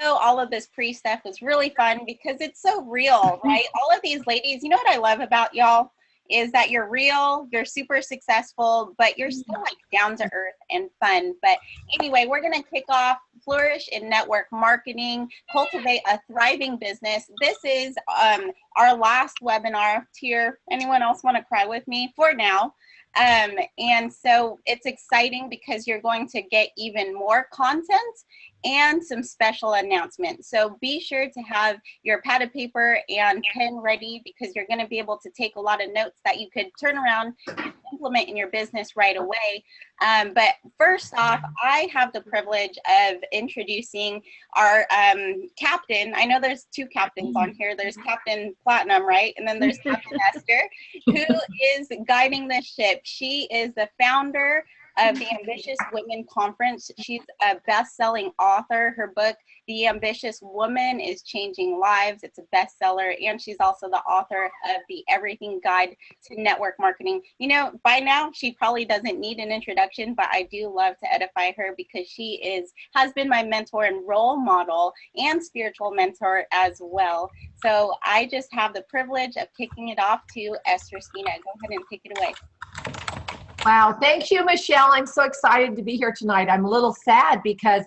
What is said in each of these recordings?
all of this pre-stuff was really fun because it's so real, right? All of these ladies, you know what I love about y'all is that you're real, you're super successful, but you're still like down to earth and fun. But anyway, we're going to kick off Flourish in Network Marketing, Cultivate a Thriving Business. This is our last webinar tier. Anyone else want to cry with me for now? And so it's exciting because you're going to get even more content and some special announcements. So be sure to have your pad of paper and pen ready because you're going to be able to take a lot of notes that you could turn around and implement in your business right away. But first off, I have the privilege of introducing our captain. I know there's two captains on here. There's Captain Platinum, right? And then there's Captain Esther, who is guiding the ship. She is the founder of the Ambitious Women Conference. She's a best-selling author. Her book, The Ambitious Woman, is changing lives. It's a bestseller, and she's also the author of the Everything Guide to Network Marketing. You know, by now, she probably doesn't need an introduction, but I do love to edify her because she has been my mentor and role model and spiritual mentor as well. So I just have the privilege of kicking it off to Esther Spina. Go ahead and take it away. Wow, thank you, Michelle. I'm so excited to be here tonight. I'm a little sad because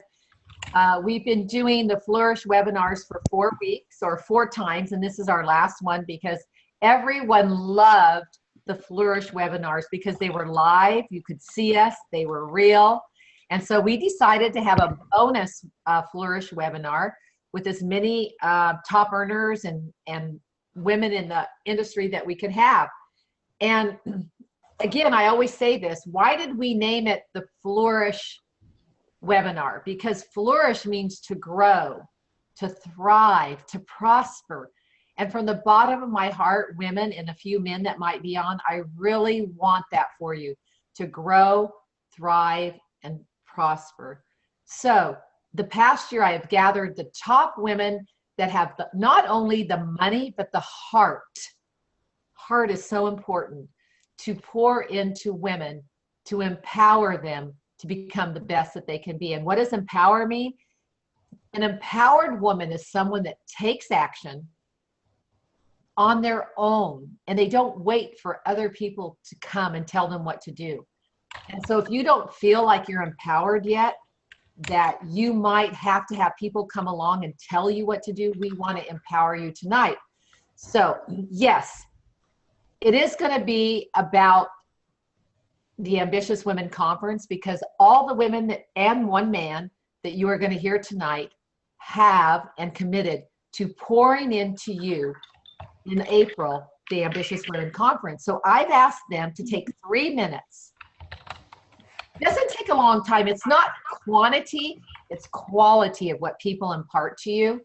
we've been doing the Flourish webinars for 4 weeks or 4 times, and this is our last one because everyone loved the Flourish webinars because they were live, you could see us, they were real. And so we decided to have a bonus Flourish webinar with as many top earners and women in the industry that we could have. And again, I always say this, why did we name it the Flourish webinar? Because flourish means to grow, to thrive, to prosper. And from the bottom of my heart, women and a few men that might be on, I really want that for you, to grow, thrive, and prosper. So the past year, I have gathered the top women that have not only the money, but the heart. Heart is so important. To pour into women, to empower them to become the best that they can be. And what does empower mean? An empowered woman is someone that takes action on their own, and they don't wait for other people to come and tell them what to do. And so if you don't feel like you're empowered yet, that you might have to have people come along and tell you what to do, we want to empower you tonight. So yes, it is going to be about the Ambitious Women Conference because all the women and one man that you are going to hear tonight have and committed to pouring into you in April, the Ambitious Women Conference. So I've asked them to take 3 minutes. It doesn't take a long time. It's not quantity, it's quality of what people impart to you.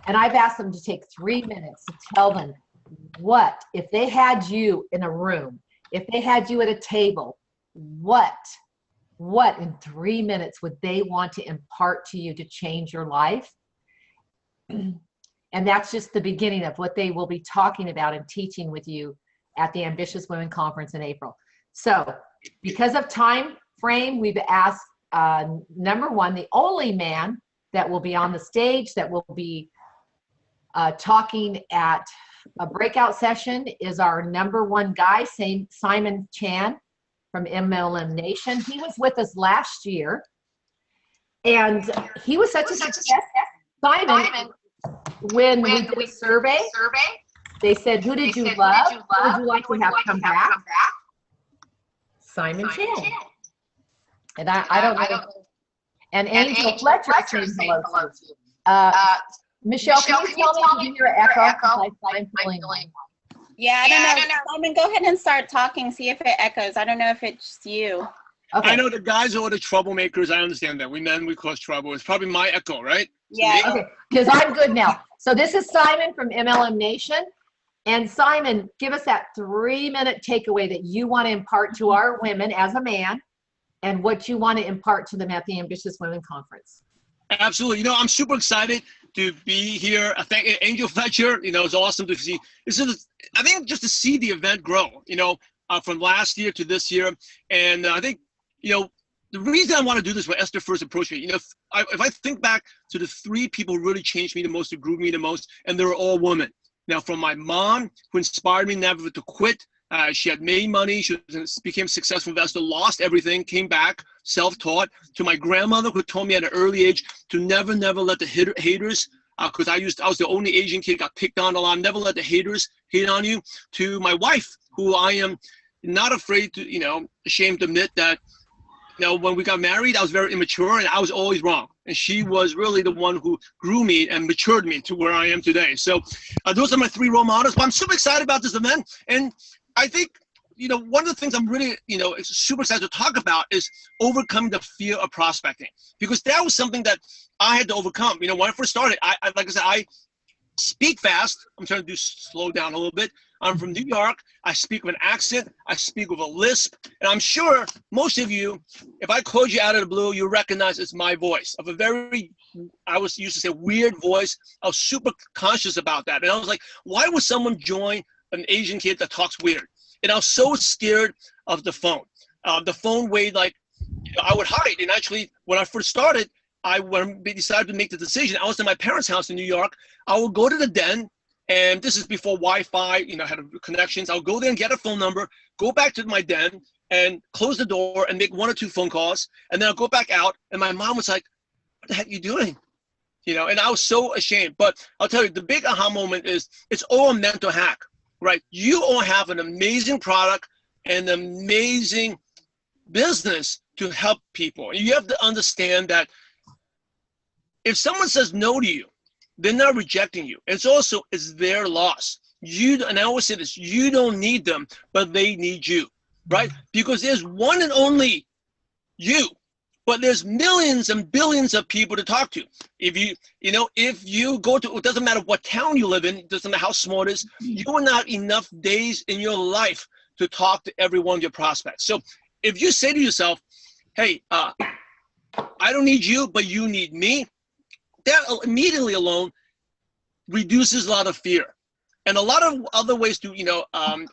And I've asked them to take 3 minutes to tell them what, if they had you in a room, if they had you at a table, what in 3 minutes would they want to impart to you to change your life? And that's just the beginning of what they will be talking about and teaching with you at the Ambitious Women Conference in April. So because of time frame, we've asked number one, the only man that will be on the stage that will be talking at a breakout session is our number one guy, Simon Chan from MLM Nation. He was with us last year, and he was such a success. Simon, when we did a survey, they said, who did you love? Who would you like to have come back? Simon Chan. And I don't know. And Angel Fletcher said hello to you. Michelle, can you tell me if you're an echo? I'm feeling yeah, I don't know. Simon, go ahead and start talking, see if it echoes. I don't know if it's you. Okay. I know the guys are the troublemakers. I understand that. We cause trouble. It's probably my echo, right? Yeah. Okay, because I'm good now. So this is Simon from MLM Nation. And Simon, give us that 3-minute takeaway that you want to impart to our women as a man and what you want to impart to them at the Ambitious Women Conference. Absolutely. You know, I'm super excited to be here. I thank Angel Fletcher. You know, it's awesome to see. I think just to see the event grow, you know, from last year to this year. And I think, you know, the reason I want to do this when Esther first approached me, if I think back to the 3 people who really changed me the most, who grew me the most, and they were all women. Now, from my mom, who inspired me never to quit. She had made money. She became a successful investor, lost everything, came back, self-taught. To my grandmother, who told me at an early age to never let the haters, because I was the only Asian kid, got picked on a lot. Never let the haters hate on you. To my wife, who I am not afraid to, ashamed to admit that, when we got married, I was very immature and I was always wrong. And she was really the one who grew me and matured me to where I am today. So those are my 3 role models. But I'm super excited about this event. And I think, one of the things I'm really, super excited to talk about is overcoming the fear of prospecting. Because that was something that I had to overcome. When I first started, like I said, I speak fast. I'm trying to slow down a little bit. I'm from New York. I speak with an accent. I speak with a lisp. And I'm sure most of you, if I called you out of the blue, you recognize it's my voice of a very, I was used to say weird voice. I was super conscious about that. And I was like, why would someone join an Asian kid that talks weird? And I was so scared of the phone. The phone weighed like, I would hide. And actually, when I first started, when we decided to make the decision, I was in my parents' house in New York. I would go to the den. And this is before Wi-Fi, had connections. I'll go there and get a phone number, go back to my den and close the door and make 1 or 2 phone calls. And then I'll go back out. And my mom was like, what the heck are you doing? And I was so ashamed. But I'll tell you, the big aha moment is it's all a mental hack, right? You all have an amazing product and amazing business to help people. And you have to understand that if someone says no to you, they're not rejecting you. It's their loss. And I always say this, you don't need them, but they need you, right? Because there's one and only you, but there's millions and billions of people to talk to. If you go to, it doesn't matter what town you live in, it doesn't matter how small it is, you will not have enough days in your life to talk to every one of your prospects. So if you say to yourself, hey, I don't need you, but you need me, that immediately alone reduces a lot of fear. And a lot of other ways to,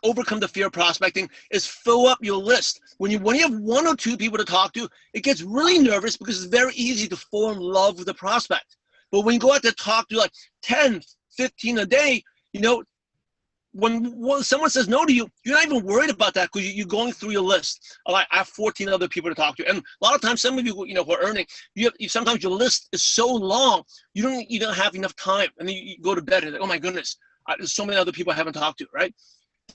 overcome the fear of prospecting is fill up your list. When you have 1 or 2 people to talk to, it gets really nervous because it's very easy to fall in love with the prospect. But when you go out to talk to like 10, 15 a day, when someone says no to you, you're not even worried about that because you're going through your list. I have 14 other people to talk to. And a lot of times, some of you, who are earning, sometimes your list is so long, you don't have enough time. And then you go to bed and like, oh my goodness, there's so many other people I haven't talked to, right?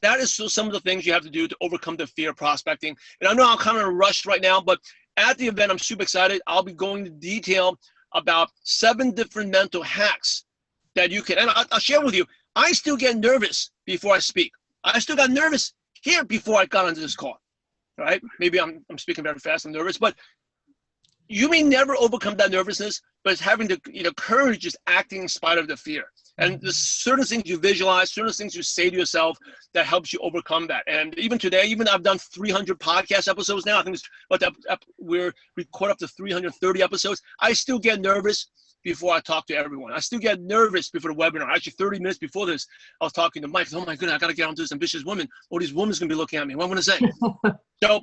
That is some of the things you have to do to overcome the fear of prospecting. And I know I'm kind of rushed right now, but at the event, I'm super excited. I'll be going into detail about 7 different mental hacks that you can, and I'll share with you. I still get nervous before I speak. I still got nervous here before I got onto this call, right? Maybe I'm speaking very fast, I'm nervous, but you may never overcome that nervousness, but it's having the courage, just acting in spite of the fear. And there's certain things you visualize, certain things you say to yourself that helps you overcome that. And even today, I've done 300 podcast episodes now. I think we record up to 330 episodes. I still get nervous before I talk to everyone. I still get nervous before the webinar. Actually, 30 minutes before this, I was talking to Mike. Oh my goodness, I got to get onto this ambitious woman. All these women's going to be looking at me. What am I going to say?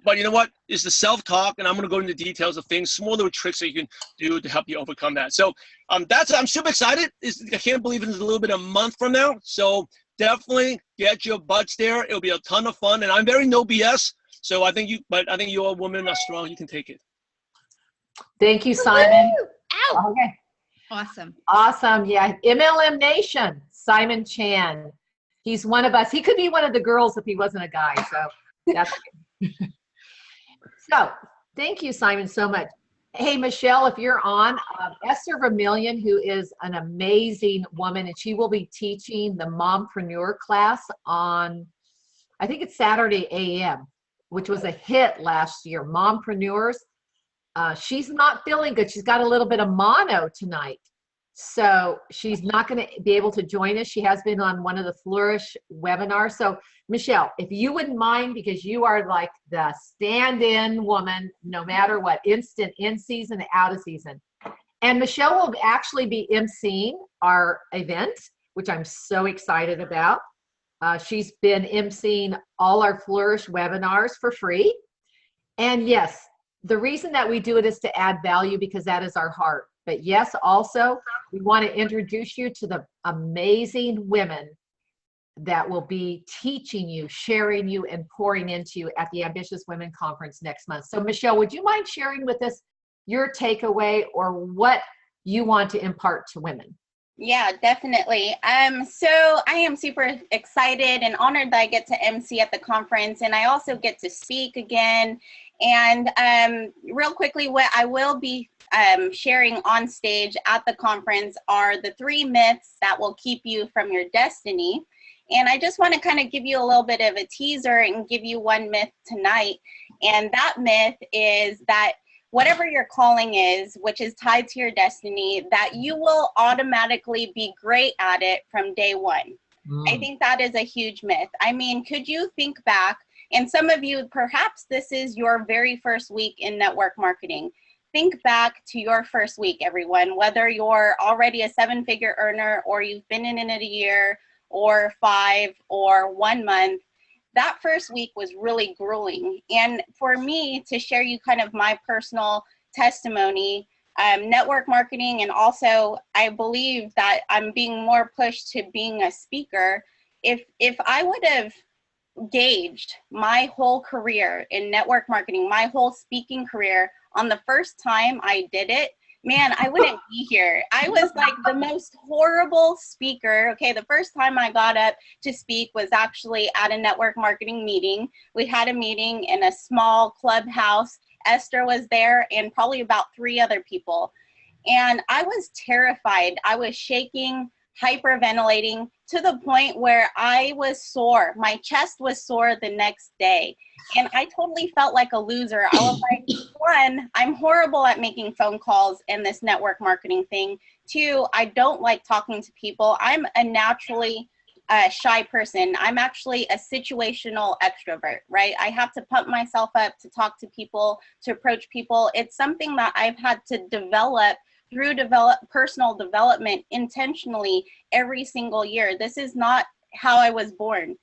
But you know what? It's the self-talk, and I'm going to go into details of things, small little tricks that you can do to help you overcome that. So I'm super excited. I can't believe it's a little bit a month from now. So definitely get your butts there. It'll be a ton of fun, and I'm very no BS. So I think you all women are strong. You can take it. Thank you, Simon. Ow. Okay. Awesome. Yeah. MLM Nation, Simon Chan. He's one of us. He could be one of the girls if he wasn't a guy. So that's so thank you, Simon, so much. Hey, Michelle, if you're on, Esther Vermillion, who is an amazing woman, and she will be teaching the mompreneur class on, I think it's Saturday AM, which was a hit last year. Mompreneurs. She's not feeling good. She's got a little bit of mono tonight. So she's not going to be able to join us. She has been on one of the Flourish webinars. So Michelle, if you wouldn't mind, because you are like the stand-in woman, no matter what, instant in season, out of season. And Michelle will actually be emceeing our event, which I'm so excited about. She's been emceeing all our Flourish webinars for free. And yes, the reason that we do it is to add value because that is our heart. But yes, also, we want to introduce you to the amazing women that will be teaching you, sharing you, and pouring into you at the Ambitious Women Conference next month. So Michelle, would you mind sharing with us your takeaway or what you want to impart to women? Yeah, definitely. So I am super excited and honored that I get to MC at the conference, and I also get to speak again. And real quickly, what I will be sharing on stage at the conference are the 3 myths that will keep you from your destiny. And I just want to kind of give you a little bit of a teaser and give you one myth tonight. And that myth is that whatever your calling is, which is tied to your destiny, that you will automatically be great at it from day one. I think that is a huge myth. I mean, could you think back, and some of you, perhaps this is your very first week in network marketing. Think back to your first week, everyone, whether you're already a 7-figure earner or you've been in it a year or 5 or 1 month. That first week was really grueling. And for me to share you kind of my personal testimony, network marketing, and also I believe that I'm being more pushed to being a speaker. If I would have gauged my whole career in network marketing, my whole speaking career on the first time I did it, man, I wouldn't be here. I was like the most horrible speaker. Okay, the first time I got up to speak was actually at a network marketing meeting. We had a meeting in a small clubhouse. Esther was there and probably about 3 other people. And I was terrified. I was shaking, hyperventilating to the point where I was sore. My chest was sore the next day. And I totally felt like a loser. I was like, 1, I'm horrible at making phone calls and this network marketing thing. 2, I don't like talking to people. I'm a naturally shy person. I'm actually a situational extrovert, right? I have to pump myself up to talk to people, to approach people. It's something that I've had to develop through personal development intentionally every single year. This is not how I was born.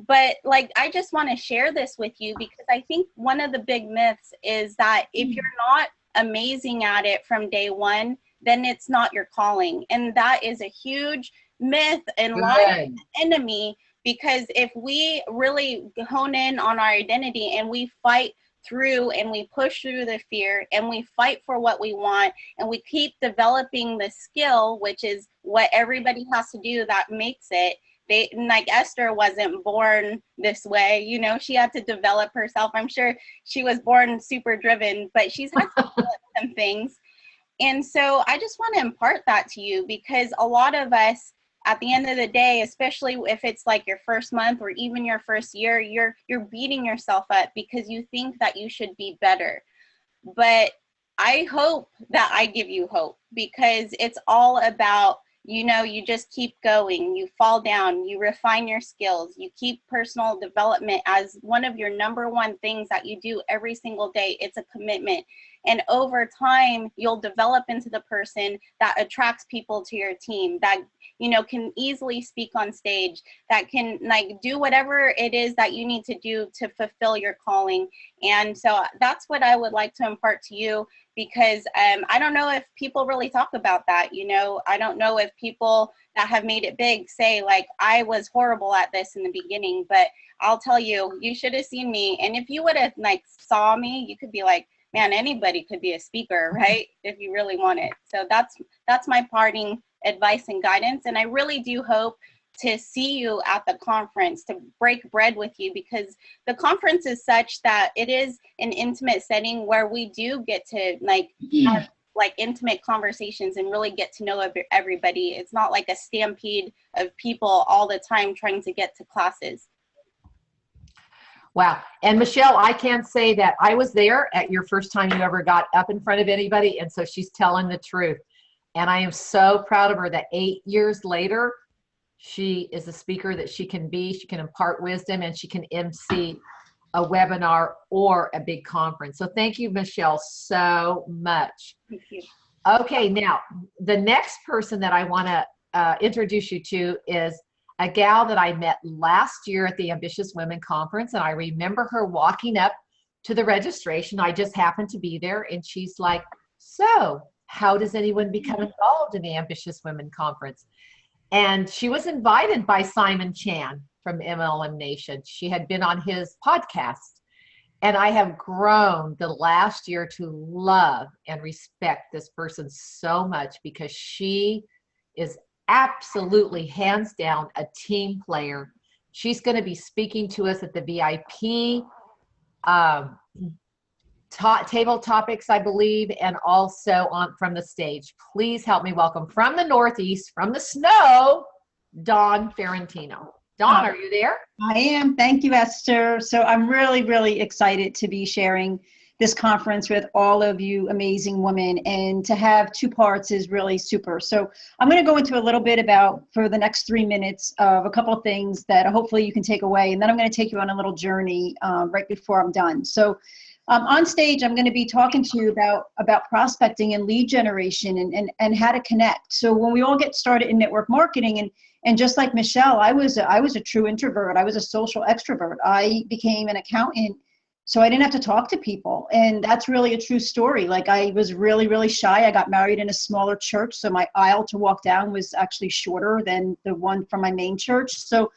But like, I just want to share this with you because I think one of the big myths is that if you're not amazing at it from day one, then it's not your calling. And that is a huge myth and lie of the enemy, because if we really hone in on our identity and we fight through and we push through the fear and we fight for what we want and we keep developing the skill, which is what everybody has to do that makes it. Like Esther wasn't born this way, you know, she had to develop herself. I'm sure she was born super driven, but she's had to develop some things. And so I just want to impart that to you, because a lot of us at the end of the day, especially if it's like your first month or even your first year, you're beating yourself up because you think that you should be better. But I hope that I give you hope, because it's all about, you know, you just keep going, you fall down, you refine your skills, you keep personal development as one of your #1 things that you do every single day. It's a commitment. And over time, you'll develop into the person that attracts people to your team, that, you know, can easily speak on stage, that can like do whatever it is that you need to do to fulfill your calling. And so that's what I would like to impart to you, because I don't know if people really talk about that. You know, I don't know if people that have made it big say like, I was horrible at this in the beginning, but I'll tell you, you should have seen me. And if you would have like saw me, you could be like, man, anybody could be a speaker, right? If you really want it. So that's my parting advice and guidance. And I really do hope to see you at the conference, to break bread with you, because the conference is such that it is an intimate setting where we do get to like have like intimate conversations and really get to know everybody. It's not like a stampede of people all the time trying to get to classes. Wow. And Michelle, I can say that I was there at your first time you ever got up in front of anybody. And so she's telling the truth. And I am so proud of her that 8 years later, she is a speaker that she can be. She can impart wisdom and she can MC a webinar or a big conference. So thank you, Michelle, so much. Thank you. Okay, now the next person that I want to introduce you to is a gal that I met last year at the Ambitious Women Conference. And I remember her walking up to the registration. I just happened to be there, and she's like, so how does anyone become involved in the Ambitious Women Conference? And she was invited by Simon Chan from MLM Nation. She had been on his podcast. And I have grown the last year to love and respect this person so much, because she is absolutely, hands down, a team player. She's going to be speaking to us at the VIP table topics, I believe, and also from the stage. Please help me welcome from the Northeast, from the snow, Dawn Ferrentino. Dawn, are you there? I am. Thank you, Esther. So I'm really, really excited to be sharing this conference with all of you amazing women, and to have two parts is really super. So I'm going to go into a little bit about, for the next 3 minutes, of a couple of things that hopefully you can take away, and then I'm going to take you on a little journey right before I'm done. So on stage, I'm going to be talking to you about prospecting and lead generation and how to connect. So when we all get started in network marketing, and just like Michelle, I was a true introvert. I was a social extrovert. I became an accountant, so I didn't have to talk to people. And that's really a true story. Like, I was really, really shy. I got married in a smaller church, so my aisle to walk down was actually shorter than the one from my main church. So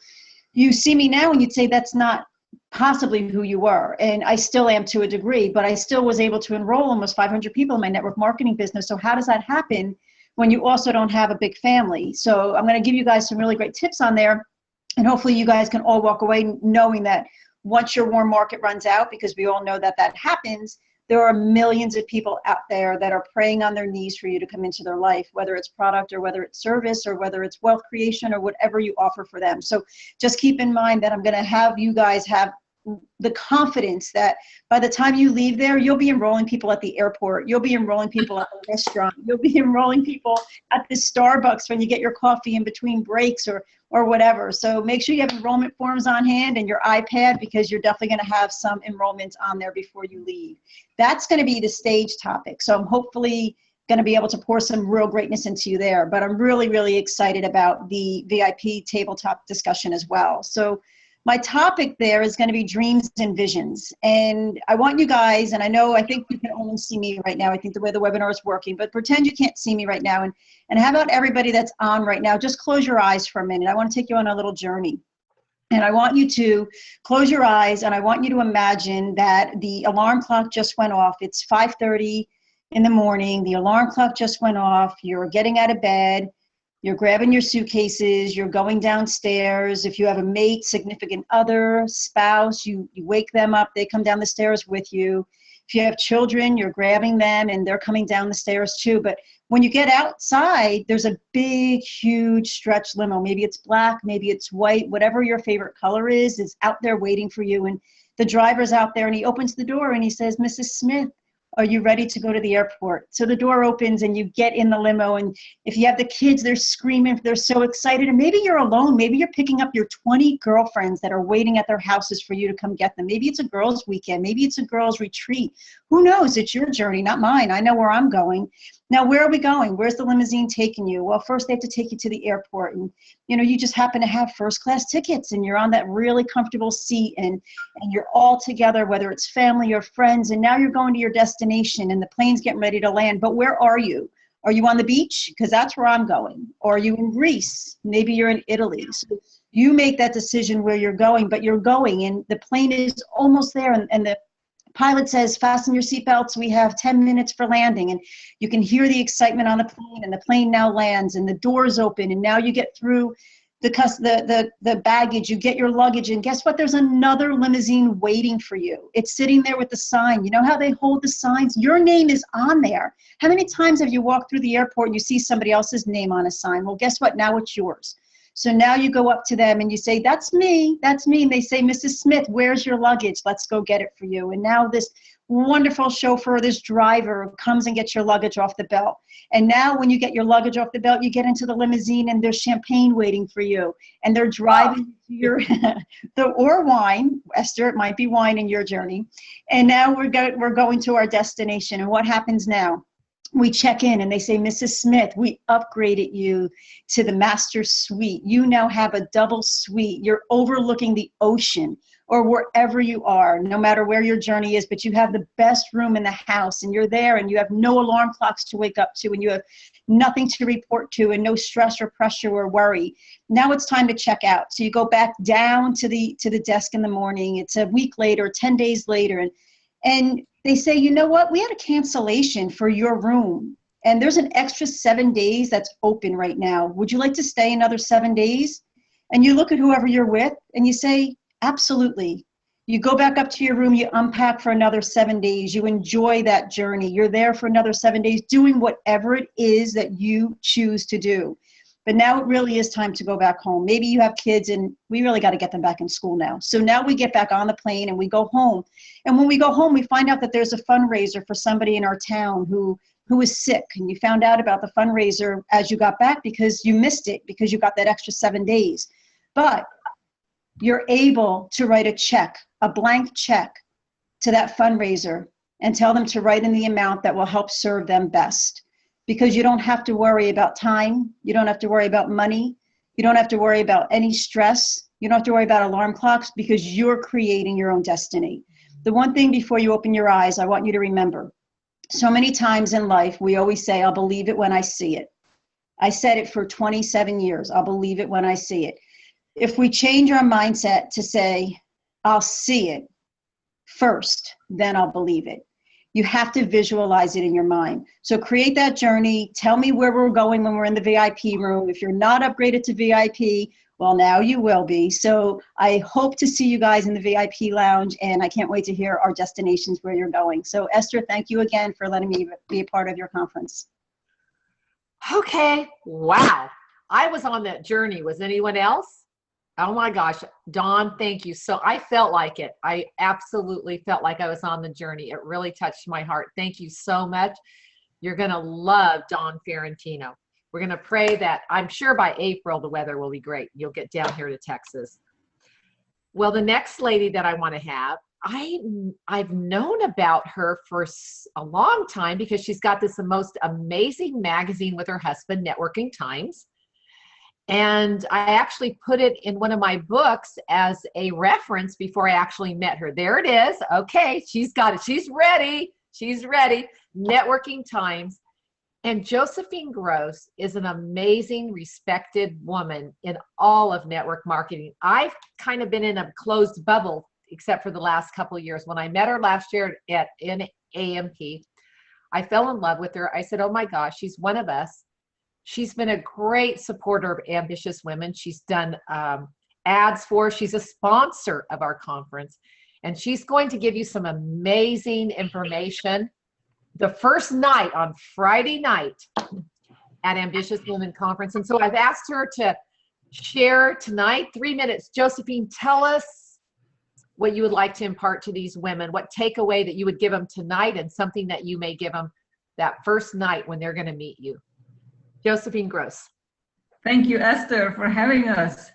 you see me now and you'd say that's not possibly who you were. And I still am to a degree, but I still was able to enroll almost 500 people in my network marketing business. So how does that happen when you also don't have a big family? So I'm going to give you guys some really great tips on there. And hopefully you guys can all walk away knowing that once your warm market runs out, because we all know that that happens, there are millions of people out there that are praying on their knees for you to come into their life, whether it's product or whether it's service or whether it's wealth creation or whatever you offer for them. So just keep in mind that I'm going to have you guys have the confidence that by the time you leave there, you'll be enrolling people at the airport. You'll be enrolling people at the restaurant. You'll be enrolling people at the Starbucks when you get your coffee in between breaks or whatever. So make sure you have enrollment forms on hand and your iPad, because you're definitely going to have some enrollments on there before you leave. That's going to be the stage topic. So I'm hopefully going to be able to pour some real greatness into you there. But I'm really, really excited about the VIP tabletop discussion as well. So my topic there is going to be dreams and visions. And I want you guys, and I think you can only see me right now. I think the way the webinar is working, but pretend you can't see me right now. And how about everybody that's on right now, just close your eyes for a minute. I want to take you on a little journey. And I want you to close your eyes, and I want you to imagine that the alarm clock just went off. It's 5:30 in the morning. The alarm clock just went off. You're getting out of bed. You're grabbing your suitcases, you're going downstairs. If you have a mate, significant other, spouse, you wake them up, they come down the stairs with you. If you have children, you're grabbing them and they're coming down the stairs too. But when you get outside, there's a big, huge stretch limo. Maybe it's black, maybe it's white, whatever your favorite color is out there waiting for you. And the driver's out there and he opens the door and he says, Mrs. Smith, are you ready to go to the airport? So the door opens and you get in the limo, and if you have the kids, they're screaming, they're so excited. And maybe you're alone. Maybe you're picking up your 20 girlfriends that are waiting at their houses for you to come get them. Maybe it's a girls' weekend. Maybe it's a girls' retreat. Who knows? It's your journey, not mine. I know where I'm going. Now, where are we going? Where's the limousine taking you? Well, first they have to take you to the airport, and you just happen to have first class tickets and you're on that really comfortable seat and you're all together, whether it's family or friends, and now you're going to your destination and the plane's getting ready to land. But where are you? Are you on the beach? Because that's where I'm going. Or are you in Greece? Maybe you're in Italy. So you make that decision where you're going, but you're going and the plane is almost there, and the pilot says, fasten your seatbelts, we have 10 minutes for landing. And you can hear the excitement on the plane, and the plane now lands and the doors open, and now you get through the baggage, you get your luggage, and guess what? There's another limousine waiting for you. It's sitting there with the sign. You know how they hold the signs? Your name is on there. How many times have you walked through the airport and you see somebody else's name on a sign? Well, guess what? Now it's yours. So now you go up to them and you say, that's me, that's me. And they say, Mrs. Smith, where's your luggage? Let's go get it for you. And now this wonderful chauffeur, this driver comes and gets your luggage off the belt. And now when you get your luggage off the belt, you get into the limousine and there's champagne waiting for you. And they're driving your, or wine, Esther, it might be wine in your journey. And now we're going to our destination. And what happens now? We check in and they say, Mrs. Smith, we upgraded you to the master suite. You now have a double suite. You're overlooking the ocean. or wherever you are, no matter where your journey is, but you have the best room in the house and you're there and you have no alarm clocks to wake up to and you have nothing to report to and no stress or pressure or worry. Now it's time to check out. So you go back down to the desk in the morning. It's a week later, 10 days later, and they say, you know what, we had a cancellation for your room and there's an extra 7 days that's open right now. Would you like to stay another 7 days? And you look at whoever you're with and you say, absolutely. You go back up to your room, you unpack for another 7 days, you enjoy that journey. You're there for another 7 days doing whatever it is that you choose to do. But now it really is time to go back home. Maybe you have kids and we really got to get them back in school now. So now we get back on the plane and we go home. And when we go home, we find out that there's a fundraiser for somebody in our town who is sick. And you found out about the fundraiser as you got back because you missed it because you got that extra 7 days. But you're able to write a check, a blank check to that fundraiser and tell them to write in the amount that will help serve them best. Because you don't have to worry about time. You don't have to worry about money. You don't have to worry about any stress. You don't have to worry about alarm clocks because you're creating your own destiny. The one thing before you open your eyes, I want you to remember, so many times in life, we always say, I'll believe it when I see it. I said it for 27 years. I'll believe it when I see it. If we change our mindset to say, I'll see it first, then I'll believe it. You have to visualize it in your mind. So create that journey. Tell me where we're going when we're in the VIP room. If you're not upgraded to VIP, well, now you will be. So I hope to see you guys in the VIP lounge, and I can't wait to hear our destinations where you're going. So Esther, thank you again for letting me be a part of your conference. Okay. Wow. I was on that journey. Was anyone else? Oh my gosh, Dawn, thank you. So I felt like it. I absolutely felt like I was on the journey. It really touched my heart. Thank you so much. You're going to love Dawn Ferrentino. We're going to pray that I'm sure by April, the weather will be great. You'll get down here to Texas. Well, the next lady that I want to have, I've known about her for a long time because she's got this most amazing magazine with her husband, Networking Times. And I actually put it in one of my books as a reference before I actually met her. There it is. Okay, she's got it. She's ready. She's ready. Networking Times. And Josephine Gross is an amazing, respected woman in all of network marketing. I've kind of been in a closed bubble, except for the last couple of years. When I met her last year in AMP, I fell in love with her. I said, oh my gosh, she's one of us. She's been a great supporter of ambitious women. She's done ads for us. She's a sponsor of our conference. And she's going to give you some amazing information the first night on Friday night at Ambitious Women Conference. And so I've asked her to share tonight, 3 minutes. Josephine, tell us what you would like to impart to these women, what takeaway that you would give them tonight and something that you may give them that first night when they're going to meet you. Josephine Gross. Thank you, Esther, for having us.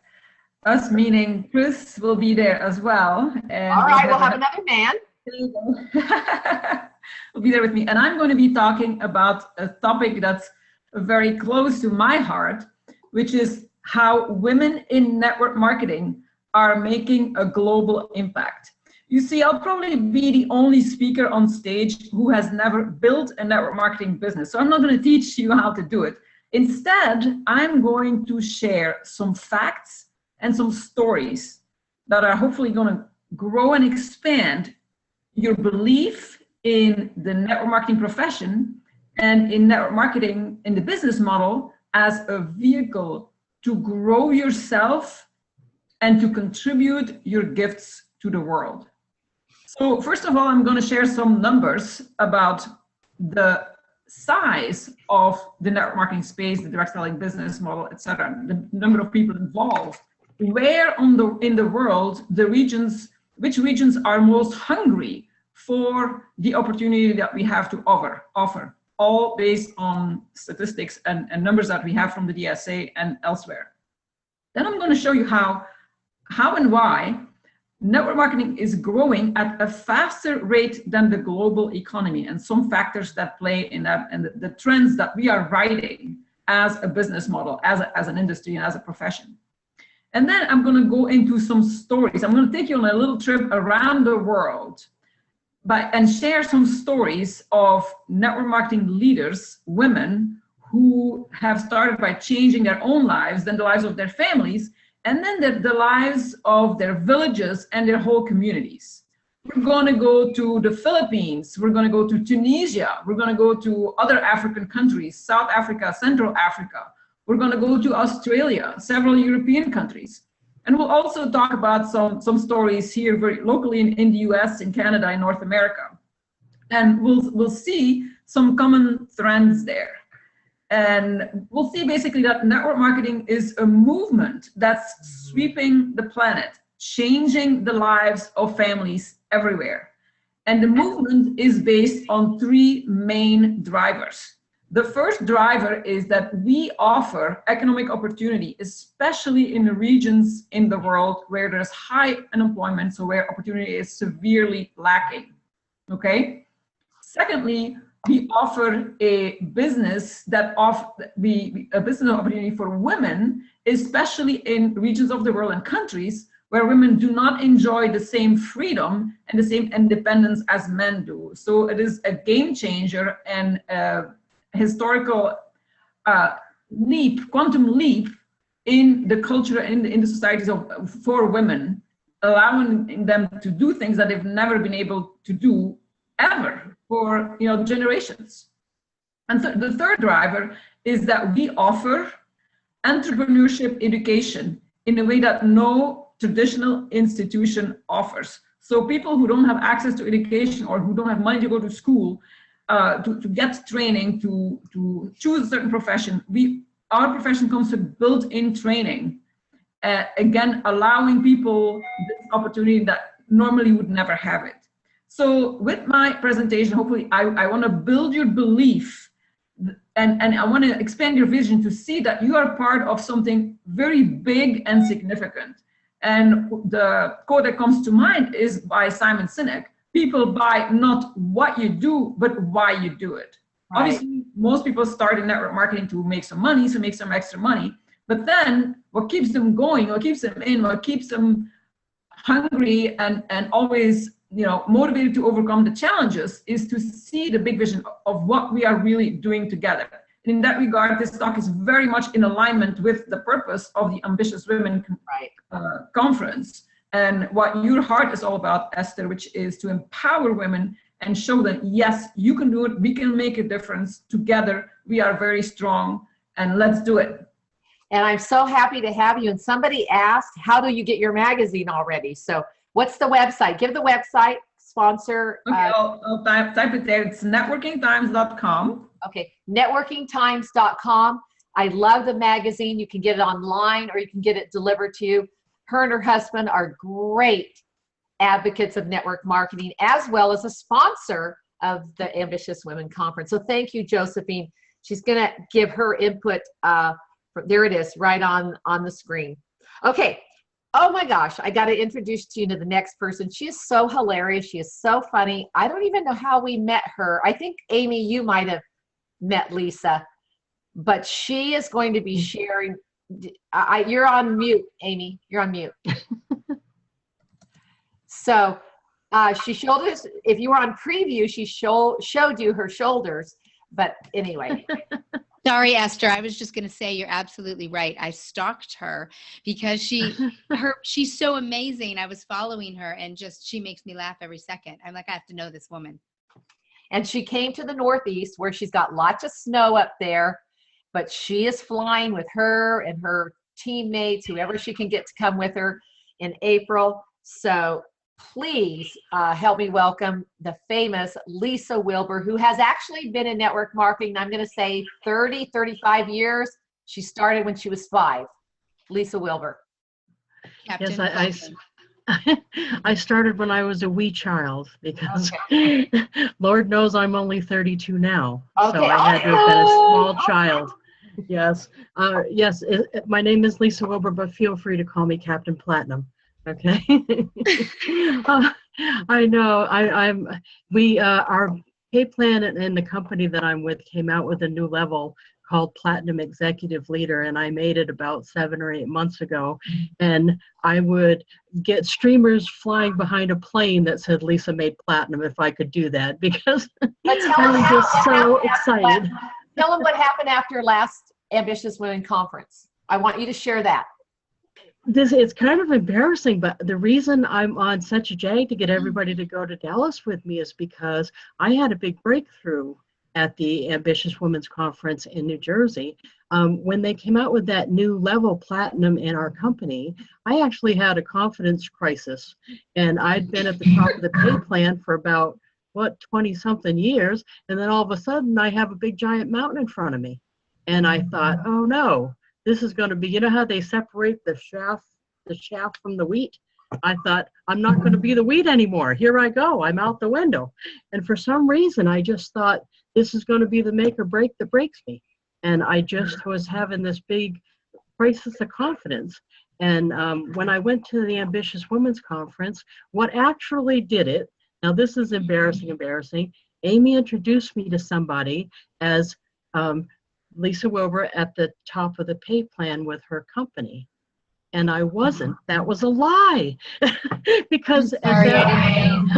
Us meaning Chris will be there as well. And all right, we'll have another man. Will be there with me. And I'm going to be talking about a topic that's very close to my heart, which is how women in network marketing are making a global impact. You see, I'll probably be the only speaker on stage who has never built a network marketing business. So I'm not going to teach you how to do it. Instead, I'm going to share some facts and some stories that are hopefully going to grow and expand your belief in the network marketing profession and in network marketing in the business model as a vehicle to grow yourself and to contribute your gifts to the world. So first of all, I'm going to share some numbers about the size of the network marketing space, the direct selling business model, etc., the number of people involved, where in the world which regions are most hungry for the opportunity that we have to offer, all based on statistics and numbers that we have from the DSA and elsewhere. Then I'm going to show you how and why network marketing is growing at a faster rate than the global economy, and some factors that play in that, and the trends that we are riding as a business model, as an industry, and as a profession. And then I'm going to go into some stories. I'm going to take you on a little trip around the world and share some stories of network marketing leaders, women, who have started by changing their own lives, then the lives of their families, and then the lives of their villages and their whole communities. We're going to go to the Philippines. We're going to go to Tunisia. We're going to go to other African countries, South Africa, Central Africa. We're going to go to Australia, several European countries. And we'll also talk about some stories here very locally in the US, in Canada, in North America. And we'll see some common trends there. And we'll see basically that network marketing is a movement that's sweeping the planet, changing the lives of families everywhere. And the movement is based on three main drivers. The first driver is that we offer economic opportunity, especially in the regions in the world where there's high unemployment, so where opportunity is severely lacking, okay? Secondly, we offer a business a business opportunity for women, especially in regions of the world and countries where women do not enjoy the same freedom and the same independence as men do. So it is a game changer and historical quantum leap in the culture, in the societies for women, allowing them to do things that they've never been able to do ever for generations. And the third driver is that we offer entrepreneurship education in a way that no traditional institution offers. So people who don't have access to education or who don't have money to go to school, to get training, to choose a certain profession, our profession comes with built-in training, again, allowing people this opportunity that normally would never have it. So with my presentation, hopefully I want to build your belief and I want to expand your vision to see that you are part of something very big and significant. And the quote that comes to mind is by Simon Sinek: people buy not what you do, but why you do it. Right. Obviously, most people start in network marketing to make some money, to make some extra money. But then what keeps them going, what keeps them in, what keeps them hungry and always motivated to overcome the challenges is to see the big vision of what we are really doing together. And in that regard, this talk is very much in alignment with the purpose of the Ambitious Women Conference and what your heart is all about, Esther, which is to empower women and show them, yes, you can do it, we can make a difference. Together, we are very strong, and let's do it. And I'm so happy to have you. And somebody asked, how do you get your magazine already? So what's the website? Give the website, sponsor. Okay, I'll type it there. It's networkingtimes.com. Okay, networkingtimes.com. I love the magazine. You can get it online or you can get it delivered to you. Her and her husband are great advocates of network marketing, as well as a sponsor of the Ambitious Women Conference. So thank you, Josephine. She's going to give her input. There it is, right on the screen. Okay. Oh my gosh, I got to introduce you to the next person. She is so hilarious. She is so funny. I don't even know how we met her. I think, Amy, you might have met Lisa, but she is going to be sharing. You're on mute, Amy. You're on mute. So she showed us, if you were on preview, she showed you her shoulders. But anyway. Sorry, Esther. I was just going to say you're absolutely right. I stalked her because she's so amazing. I was following her and she makes me laugh every second. I'm like, I have to know this woman. And she came to the Northeast where she's got lots of snow up there, but she is flying with her and her teammates, whoever she can get to come with her in April. So please help me welcome the famous Lisa Wilber, who has actually been in network marketing, I'm going to say 30, 35 years. She started when she was 5. Lisa Wilber. Captain Yes, I started when I was a wee child because Lord knows I'm only 32 now. Okay. So I had to have been a small child. Yes. Yes. My name is Lisa Wilber, but feel free to call me Captain Platinum. Okay. I know. Our pay plan and the company that I'm with came out with a new level called Platinum Executive Leader, and I made it about 7 or 8 months ago. And I would get streamers flying behind a plane that said Lisa made platinum if I could do that, because I'm just so excited. Tell them what happened after last Ambitious Women Conference. I want you to share that. It's kind of embarrassing, but the reason I'm on such a jag to get everybody to go to Dallas with me is because I had a big breakthrough at the Ambitious Women's Conference in New Jersey. When they came out with that new level platinum in our company, I actually had a confidence crisis, and I'd been at the top of the pay plan for about, 20-something years, and then all of a sudden I have a big giant mountain in front of me. And I thought, oh no, this is going to be, you know how they separate the chaff from the wheat? I thought, I'm not going to be the wheat anymore. Here I go. I'm out the window. And for some reason, I just thought this is going to be the make or break that breaks me. And I just was having this big crisis of confidence. And when I went to the Ambitious Women's Conference, what actually did it, now this is embarrassing. Amy introduced me to somebody as Lisa Wilber at the top of the pay plan with her company. And I wasn't. That was a lie. Because I'm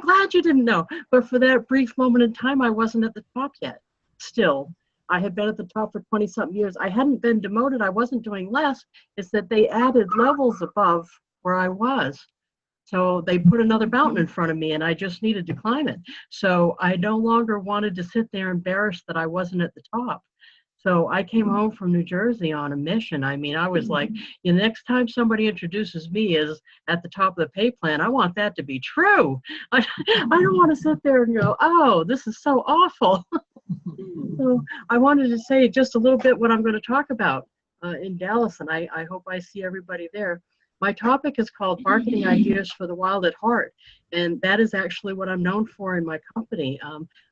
glad you didn't know. But for that brief moment in time, I wasn't at the top yet. Still, I had been at the top for 20-something years. I hadn't been demoted. I wasn't doing less. It's that they added levels above where I was. So they put another mountain in front of me, and I just needed to climb it. So I no longer wanted to sit there embarrassed that I wasn't at the top. So I came home from New Jersey on a mission. I mean, I was like, the next time somebody introduces me as at the top of the pay plan, I want that to be true. I don't want to sit there and go, oh, this is so awful. So I wanted to say just a little bit what I'm going to talk about in Dallas, and I hope I see everybody there. My topic is called Marketing Ideas for the Wild at Heart, and that is actually what I'm known for in my company.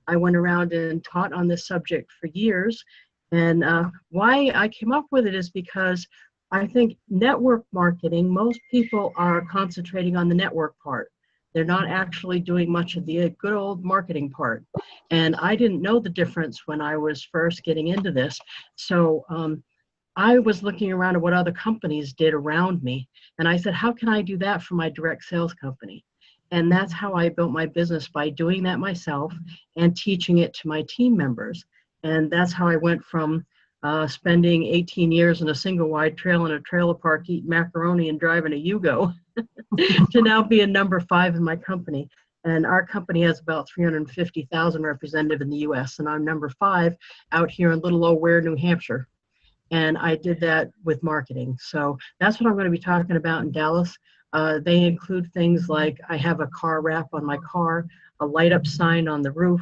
I went around and taught on this subject for years. And why I came up with it is because I think network marketing, most people are concentrating on the network part. They're not actually doing much of the good old marketing part. And I didn't know the difference when I was first getting into this. So I was looking around at what other companies did around me. And I said, how can I do that for my direct sales company? And that's how I built my business, by doing that myself and teaching it to my team members. And that's how I went from spending 18 years in a single wide trail in a trailer park eating macaroni and driving a Yugo to now being number 5 in my company. And our company has about 350,000 representatives in the US, and I'm number 5 out here in little old Ware, New Hampshire. And I did that with marketing. So that's what I'm going to be talking about in Dallas. They include things like I have a car wrap on my car, a light up sign on the roof.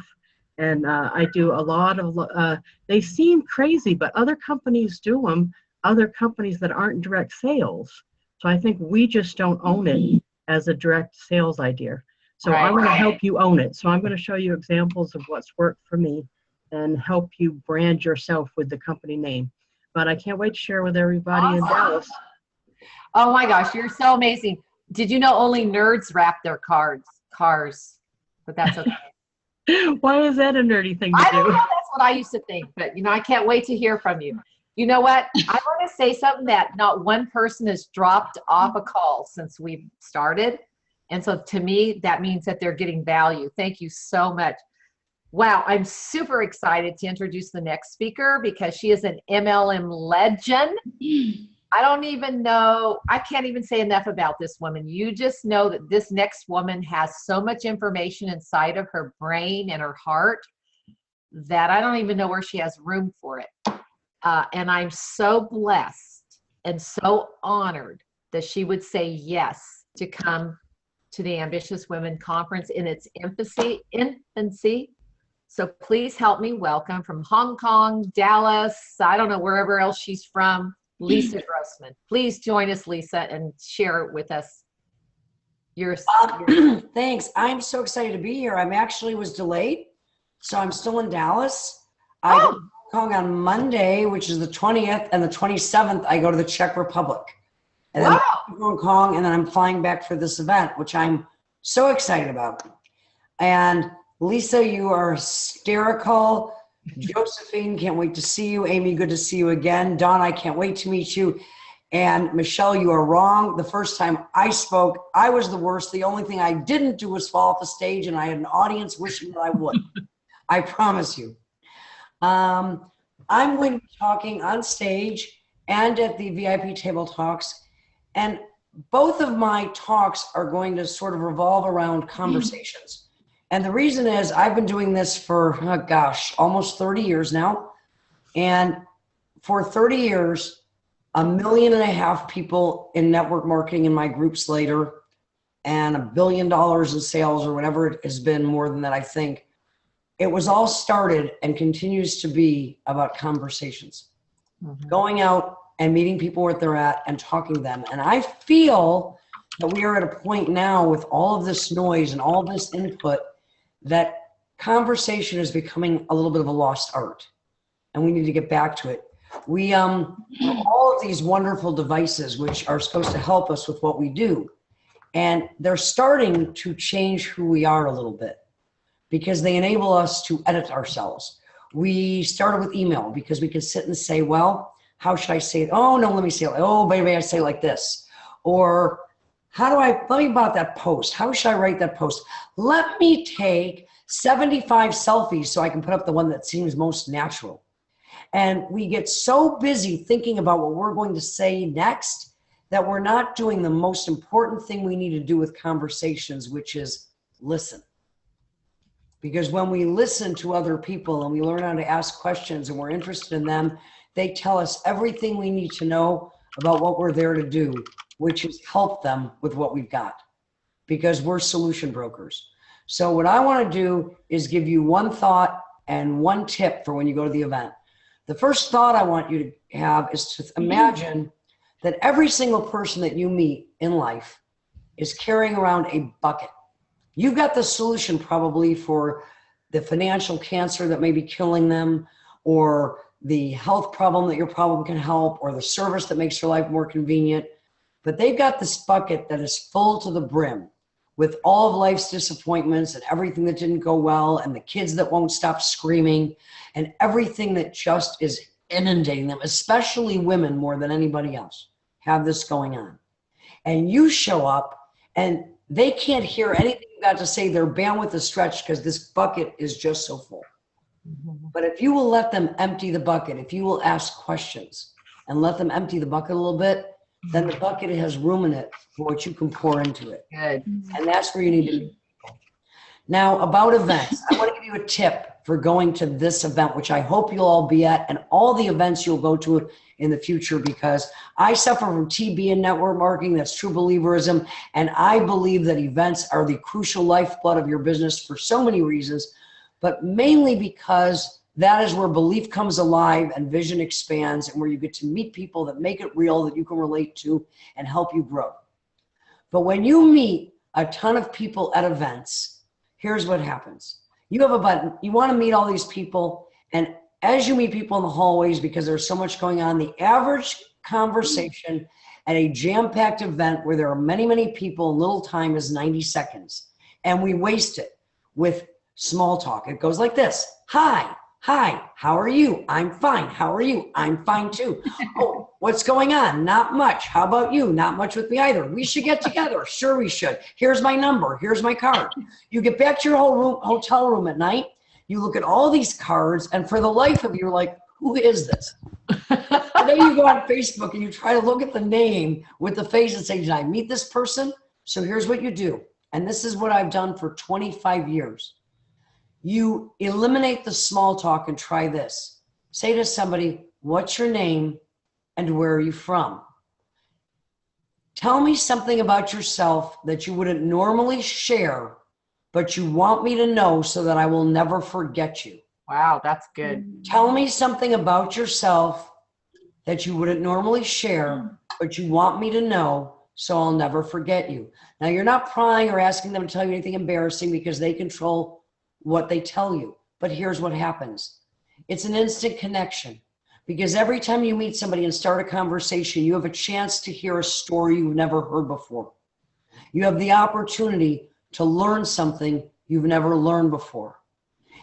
And I do a lot of, they seem crazy, but other companies do them, other companies that aren't direct sales. So I think we just don't own it as a direct sales idea. So I want to help you own it. So I'm going to show you examples of what's worked for me and help you brand yourself with the company name. But I can't wait to share with everybody in Dallas. Oh my gosh, you're so amazing. Did you know only nerds wrap their cars? But that's okay. Why is that a nerdy thing to do? I don't know, that's what I used to think, but I can't wait to hear from you. You know what? I want to say something that not one person has dropped off a call since we've started. And so to me, that means that they're getting value. Thank you so much. Wow, I'm super excited to introduce the next speaker because she is an MLM legend. I don't even know, I can't even say enough about this woman. You just know that this next woman has so much information inside of her brain and her heart that I don't even know where she has room for it. And I'm so blessed and so honored that she would say yes to come to the Ambitious Women Conference in its infancy. So please help me welcome from Hong Kong, Dallas, I don't know, wherever else she's from, Lisa Grossmann. Please join us, Lisa, and share it with us. Thanks. I'm so excited to be here. I'm actually was delayed, so I'm still in Dallas. I go to Hong Kong on Monday, which is the 20th, and the 27th, I go to the Czech Republic. And then I'm in Hong Kong, and then I'm flying back for this event, which I'm so excited about. And Lisa, you are hysterical. Josephine, can't wait to see you. Amy, good to see you again. Dawn, I can't wait to meet you. And Michelle, you are wrong. The first time I spoke, I was the worst. The only thing I didn't do was fall off the stage, and I had an audience wishing that I would. I promise you. I'm going to be talking on stage and at the VIP table talks. And both of my talks are going to sort of revolve around conversations. And the reason is I've been doing this for, oh gosh, almost 30 years now. And for 30 years, 1.5 million people in network marketing in my groups later, and $1 billion in sales, or whatever it has been, more than that, I think. It was all started and continues to be about conversations. Going out and meeting people where they're at and talking to them. And I feel that we are at a point now with all of this noise and all this input that conversation is becoming a little bit of a lost art, and we need to get back to it. We all of these wonderful devices which are supposed to help us with what we do, and they're starting to change who we are a little bit because they enable us to edit ourselves. We started with email because we could sit and say, well, how should I say it? Oh no, let me say it. Oh baby, I say it like this. Or let me about that post. How should I write that post? Let me take 75 selfies so I can put up the one that seems most natural. And we get so busy thinking about what we're going to say next that we're not doing the most important thing we need to do with conversations, which is listen. Because when we listen to other people and we learn how to ask questions and we're interested in them, they tell us everything we need to know about what we're there to do, which is help them with what we've got, because we're solution brokers. So what I want to do is give you one thought and one tip for when you go to the event. The first thought I want you to have is to imagine that every single person that you meet in life is carrying around a bucket. You've got the solution probably for the financial cancer that may be killing them, or the health problem that your problem can help, or the service that makes your life more convenient. But they've got this bucket that is full to the brim with all of life's disappointments and everything that didn't go well, and the kids that won't stop screaming, and everything that just is inundating them, especially women more than anybody else have this going on. And you show up and they can't hear anything you've got to say. Their bandwidth is stretched because this bucket is just so full. But if you will let them empty the bucket, if you will ask questions and let them empty the bucket a little bit, then the bucket has room in it for what you can pour into it. Good. And that's where you need to be. Now, about events, I want to give you a tip for going to this event, which I hope you'll all be at, and all the events you'll go to in the future, because I suffer from TB and network marketing. That's true believerism. And I believe that events are the crucial lifeblood of your business for so many reasons, but mainly because that is where belief comes alive and vision expands, and where you get to meet people that make it real, that you can relate to and help you grow. But when you meet a ton of people at events, here's what happens. You have a button, you want to meet all these people, and as you meet people in the hallways, because there's so much going on, the average conversation at a jam-packed event where there are many, many people in little time is 90 seconds. And we waste it with small talk. It goes like this. Hi, how are you? I'm fine. How are you? I'm fine too. Oh, what's going on? Not much. How about you? Not much with me either. We should get together. Sure we should. Here's my number. Here's my card. You get back to your hotel room at night. You look at all these cards, and for the life of you, you're like, who is this? And then you go on Facebook and you try to look at the name with the face and say, did I meet this person? So here's what you do. And this is what I've done for 25 years. You eliminate the small talk and try this. Say to somebody, what's your name and where are you from? Tell me something about yourself that you wouldn't normally share, but you want me to know so that I will never forget you. Wow, that's good. Tell me something about yourself that you wouldn't normally share, but you want me to know so I'll never forget you. Now, you're not prying or asking them to tell you anything embarrassing, because they control what they tell you. But here's what happens. It's an instant connection, because every time you meet somebody and start a conversation, you have a chance to hear a story you've never heard before. You have the opportunity to learn something you've never learned before.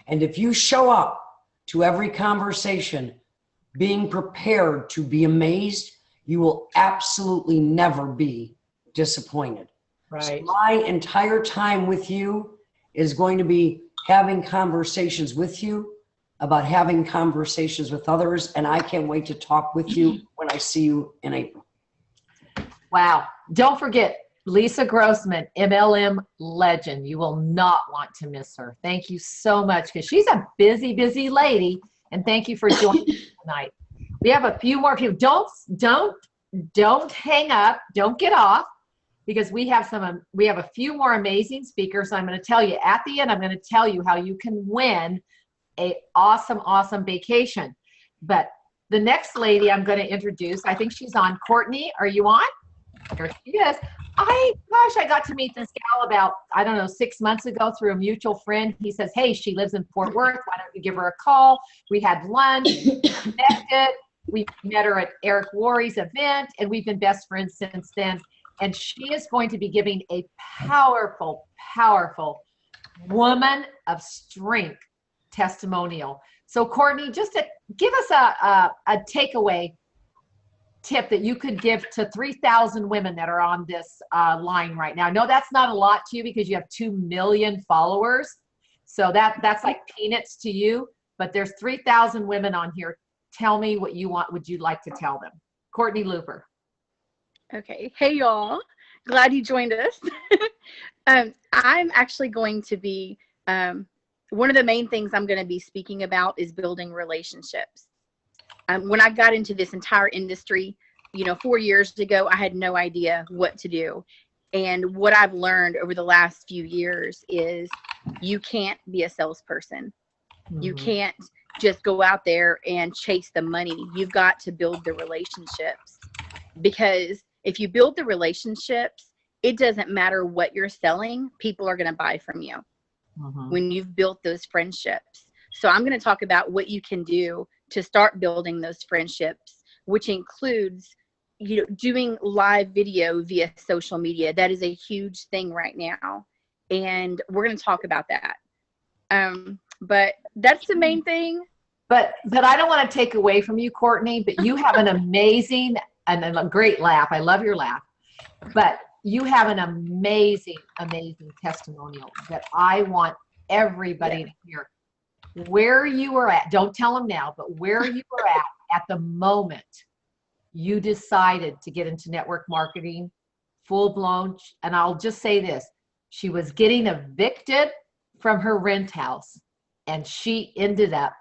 And if you show up to every conversation, being prepared to be amazed, you will absolutely never be disappointed. Right. So my entire time with you is going to be having conversations with you about having conversations with others. And I can't wait to talk with you when I see you in April. Wow. Don't forget, Lisa Grossman, MLM legend. You will not want to miss her. Thank you so much, because she's a busy, busy lady. And thank you for joining us tonight. We have a few more people. Don't hang up. Don't get off, because we have a few more amazing speakers. I'm going to tell you at the end, I'm going to tell you how you can win a awesome vacation. But the next lady I'm going to introduce, I think she's on. Courtney, are you on? Here she is. I got to meet this gal about, 6 months ago through a mutual friend. He says, hey, she lives in Fort Worth. Why don't you give her a call? We had lunch, connected. We met her at Eric Worre's event, and we've been best friends since then. And she is going to be giving a powerful, powerful woman of strength testimonial. So Courtney, just to give us a takeaway tip that you could give to 3,000 women that are on this line right now. No, that's not a lot to you because you have 2 million followers. So that's like peanuts to you, but there's 3,000 women on here. Tell me what would you like to tell them? Courtney Luper. Okay. Hey, y'all. Glad you joined us. I'm actually going to be, one of the main things I'm going to be speaking about is building relationships. When I got into this entire industry, 4 years ago, I had no idea what to do. And what I've learned over the last few years is you can't be a salesperson. Mm-hmm. You can't just go out there and chase the money. You've got to build the relationships, because if you build the relationships, it doesn't matter what you're selling, people are going to buy from you when you've built those friendships. So I'm going to talk about what you can do to start building those friendships, which includes, doing live video via social media. That is a huge thing right now. And we're going to talk about that. But that's the main thing. But I don't want to take away from you, Courtney, but you have an amazing and a great laugh. I love your laugh. But you have an amazing, amazing testimonial that I want everybody to hear. Where you were at, don't tell them now, but where you were at the moment you decided to get into network marketing, full blown. And I'll just say this, she was getting evicted from her rent house, and she ended up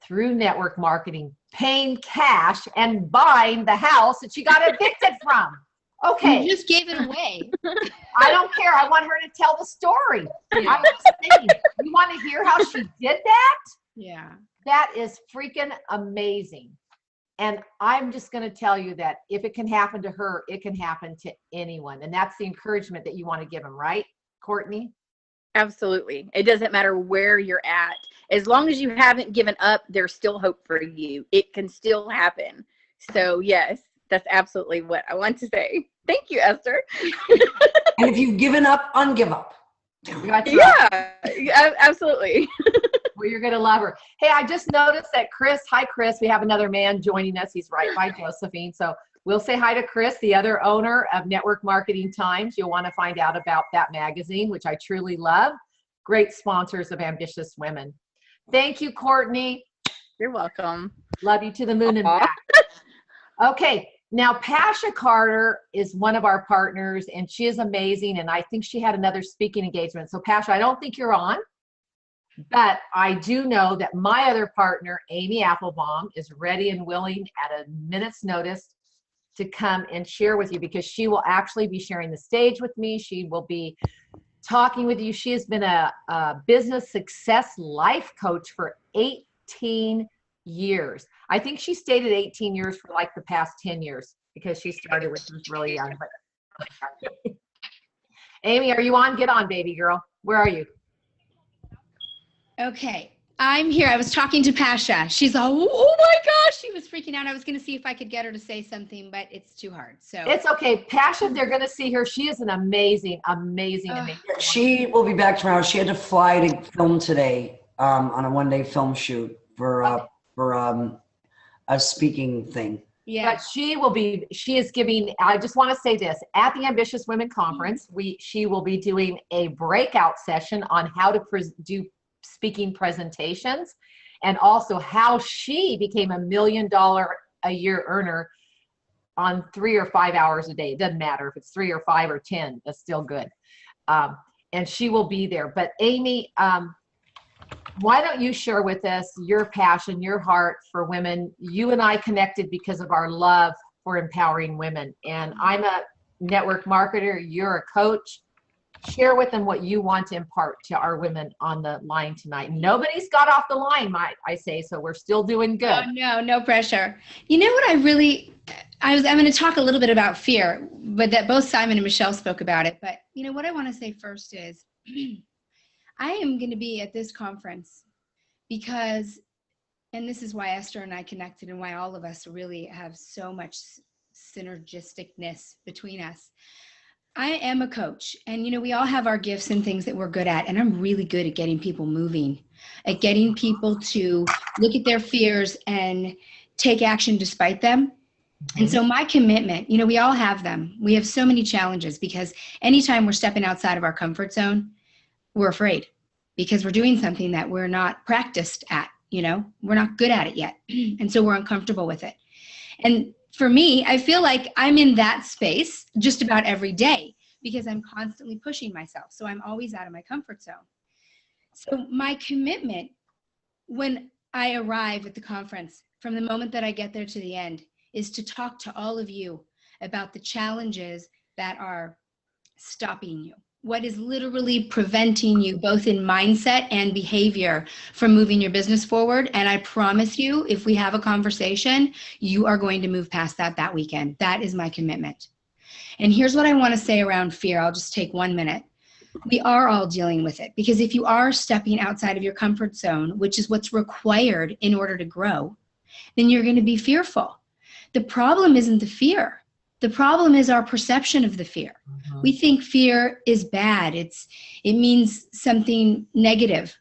through network marketing paying cash and buying the house that she got evicted from. Okay. You just gave it away. I don't care. I want her to tell the story. Yeah. I'm just saying, you want to hear how she did that? Yeah. That is freaking amazing. And I'm just going to tell you that if it can happen to her, it can happen to anyone. And that's the encouragement that you want to give them, right, Courtney? Absolutely. It doesn't matter where you're at. As long as you haven't given up, there's still hope for you. It can still happen. So yes, that's absolutely what I want to say. Thank you, Esther. And if you've given up, ungive up. Yeah, absolutely. Well, you're going to love her. Hey, I just noticed that hi, Chris. We have another man joining us. He's right by Josephine. So we'll say hi to Chris, the other owner of Network Marketing Times. You'll want to find out about that magazine, which I truly love. Great sponsors of ambitious women. Thank you, Courtney. You're welcome. Love you to the moon and back. Okay. Now, Pasha Carter is one of our partners, and she is amazing. And I think she had another speaking engagement. So, Pasha, I don't think you're on, but I do know that my other partner, Amy Applebaum, is ready and willing at a minute's notice to come and share with you, because she will actually be sharing the stage with me. She will be talking with you. She has been a business success life coach for 18 years. I think she stayed at 18 years for like the past 10 years because she started when she was really young. But Amy, are you on? Get on, baby girl. Where are you? Okay, I'm here. I was talking to Pasha. She's all, oh my gosh, she was freaking out. I was going to see if I could get her to say something, but it's too hard. So it's okay. Pasha, they're going to see her. She is an amazing. She will be back tomorrow. She had to fly to film today on a one-day film shoot. for a speaking thing. Yeah. But she is giving, I just want to say this, at the Ambitious Women Conference, she will be doing a breakout session on how to do speaking presentations, and also how she became $1 million a year earner on 3 or 5 hours a day. It doesn't matter if it's 3 or 5 or 10, that's still good. And she will be there. But Amy, why don't you share with us your passion, your heart for women? You and I connected because of our love for empowering women. And I'm a network marketer, you're a coach. Share with them what you want to impart to our women on the line tonight. Nobody's got off the line, might I say, so we're still doing good. Oh, no pressure. You know what I'm going to talk a little bit about fear, but that both Simon and Michelle spoke about it. But you know what I want to say first is I am going to be at this conference because, and this is why Esther and I connected and why all of us really have so much synergisticness between us. I am a coach, and you know, we all have our gifts and things that we're good at, and I'm really good at getting people moving, at getting people to look at their fears and take action despite them. And so my commitment, you know, we all have them. We have so many challenges because anytime we're stepping outside of our comfort zone, we're afraid because we're doing something that we're not practiced at, you know, we're not good at it yet. And so we're uncomfortable with it. And for me, I feel like I'm in that space just about every day because I'm constantly pushing myself. So I'm always out of my comfort zone. So my commitment when I arrive at the conference, from the moment that I get there to the end, is to talk to all of you about the challenges that are stopping you. What is literally preventing you both in mindset and behavior from moving your business forward. And I promise you, if we have a conversation, you are going to move past that weekend. That is my commitment. And here's what I want to say around fear. I'll just take 1 minute. We are all dealing with it because if you are stepping outside of your comfort zone, which is what's required in order to grow, then you're going to be fearful. The problem isn't the fear. The problem is our perception of the fear. We think fear is bad. It means something negative.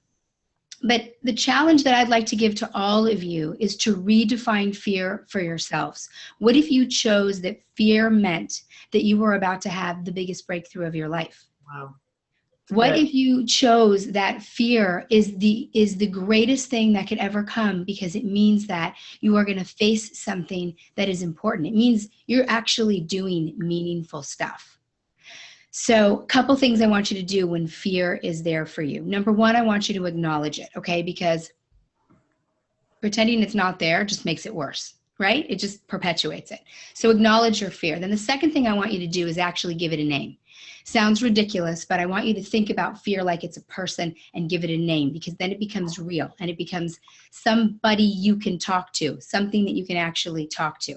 But the challenge that I'd like to give to all of you is to redefine fear for yourselves. What if you chose that fear meant that you were about to have the biggest breakthrough of your life? Wow. What if you chose that fear is the greatest thing that could ever come because it means that you are going to face something that is important. It means you're actually doing meaningful stuff. So a couple things I want you to do when fear is there for you. Number one, I want you to acknowledge it, okay? Because pretending it's not there just makes it worse, right? It just perpetuates it. So acknowledge your fear. Then the second thing I want you to do is actually give it a name. Sounds ridiculous, but I want you to think about fear like it's a person and give it a name because then it becomes real and it becomes somebody you can talk to, something that you can actually talk to.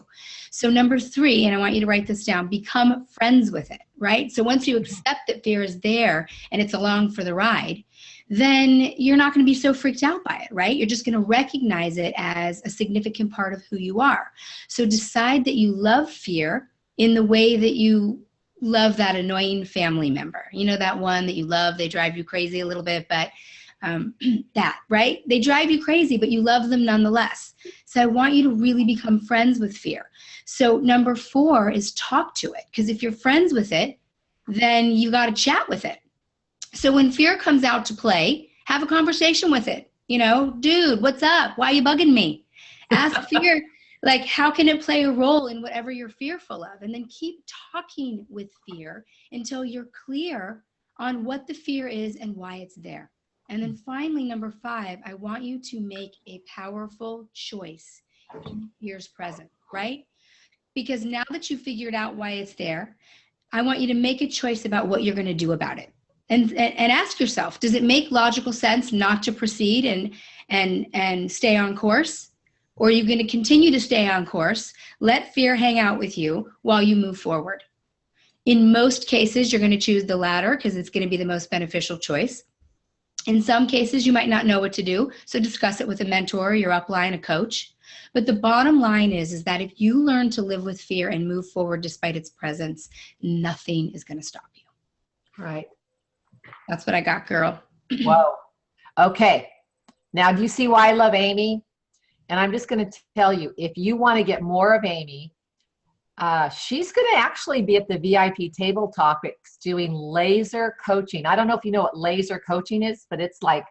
So number 3, and I want you to write this down, become friends with it, right? So once you accept that fear is there and it's along for the ride, then you're not going to be so freaked out by it, right? You're just going to recognize it as a significant part of who you are. So decide that you love fear in the way that you love that annoying family member. You know, that one that you love, they drive you crazy a little bit, but that, right? They drive you crazy, but you love them nonetheless. So I want you to really become friends with fear. So number 4 is talk to it. Because if you're friends with it, then you got to chat with it. So when fear comes out to play, have a conversation with it. You know, dude, what's up? Why are you bugging me? Ask fear, like, how can it play a role in whatever you're fearful of? And then keep talking with fear until you're clear on what the fear is and why it's there. And then finally, number 5, I want you to make a powerful choice in fear's present, right? Because now that you figured out why it's there, I want you to make a choice about what you're going to do about it. And ask yourself, does it make logical sense not to proceed and stay on course? Or are you going to continue to stay on course, let fear hang out with you while you move forward? In most cases, you're going to choose the latter because it's going to be the most beneficial choice. In some cases, you might not know what to do, so discuss it with a mentor, your upline, a coach. But the bottom line is that if you learn to live with fear and move forward despite its presence, nothing is going to stop you. Right. That's what I got, girl. Whoa. Okay. Now, do you see why I love Amy? And I'm just going to tell you, if you want to get more of Amy, she's going to actually be at the VIP Table Topics doing laser coaching. I don't know if you know what laser coaching is, but it's like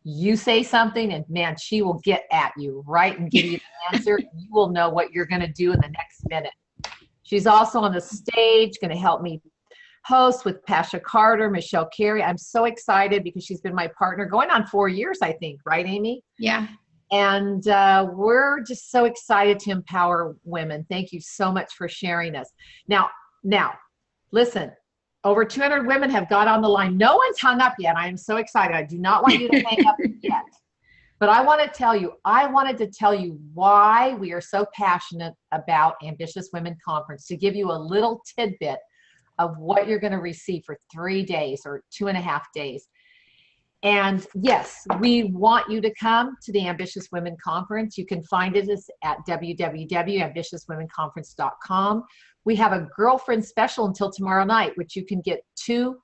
you say something and man, she will get at you, right? And give you the answer. You will know what you're going to do in the next minute. She's also on the stage, going to help me host with Pasha Carter, Michelle Carey. I'm so excited because she's been my partner going on 4 years, I think, right, Amy? Yeah. And we're just so excited to empower women. Thank you so much for sharing us. Now, listen, over 200 women have got on the line. No one's hung up yet. I am so excited. I do not want you to hang up yet. But I wanted to tell you why we are so passionate about Ambitious Women Conference, to give you a little tidbit of what you're going to receive for 3 days or 2.5 days. And yes, we want you to come to the Ambitious Women Conference. You can find it at www.ambitiouswomenconference.com. We have a girlfriend special until tomorrow night, which you can get two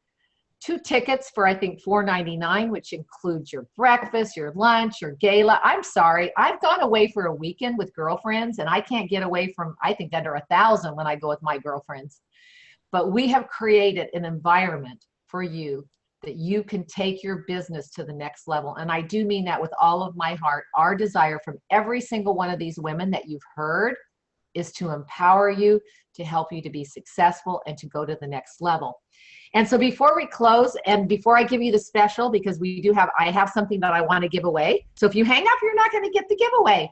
tickets for, I think, $4.99, which includes your breakfast, your lunch, your gala. I'm sorry, I've gone away for a weekend with girlfriends, and I can't get away from, I think, under 1,000 when I go with my girlfriends. But we have created an environment for you that you can take your business to the next level. And I do mean that with all of my heart. Our desire from every single one of these women that you've heard is to empower you, to help you to be successful and to go to the next level. And so before we close, and before I give you the special, because I have something that I want to give away. So if you hang up, you're not going to get the giveaway.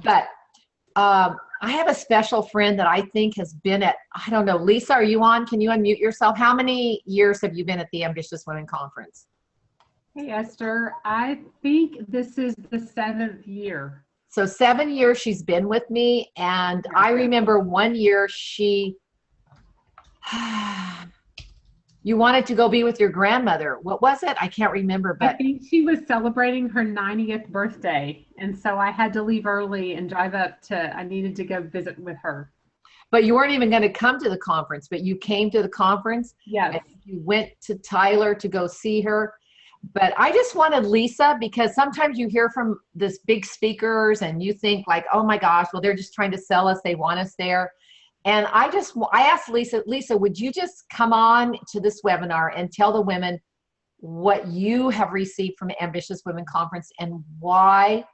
But I have a special friend that I think has been at, I don't know, Lisa, are you on? Can you unmute yourself? How many years have you been at the Ambitious Women Conference? Hey, Esther, I think this is the 7th year. So 7 years she's been with me. And I remember one year you wanted to go be with your grandmother. What was it? I can't remember. But I think she was celebrating her 90th birthday. And so I had to leave early and drive up I needed to go visit with her. But you weren't even going to come to the conference, but you came to the conference. Yes. And you went to Tyler to go see her. But I just wanted Lisa, because sometimes you hear from this big speakers and you think like, oh my gosh, well, they're just trying to sell us. They want us there. And I asked Lisa, would you just come on to this webinar and tell the women what you have received from Ambitious Women Conference and why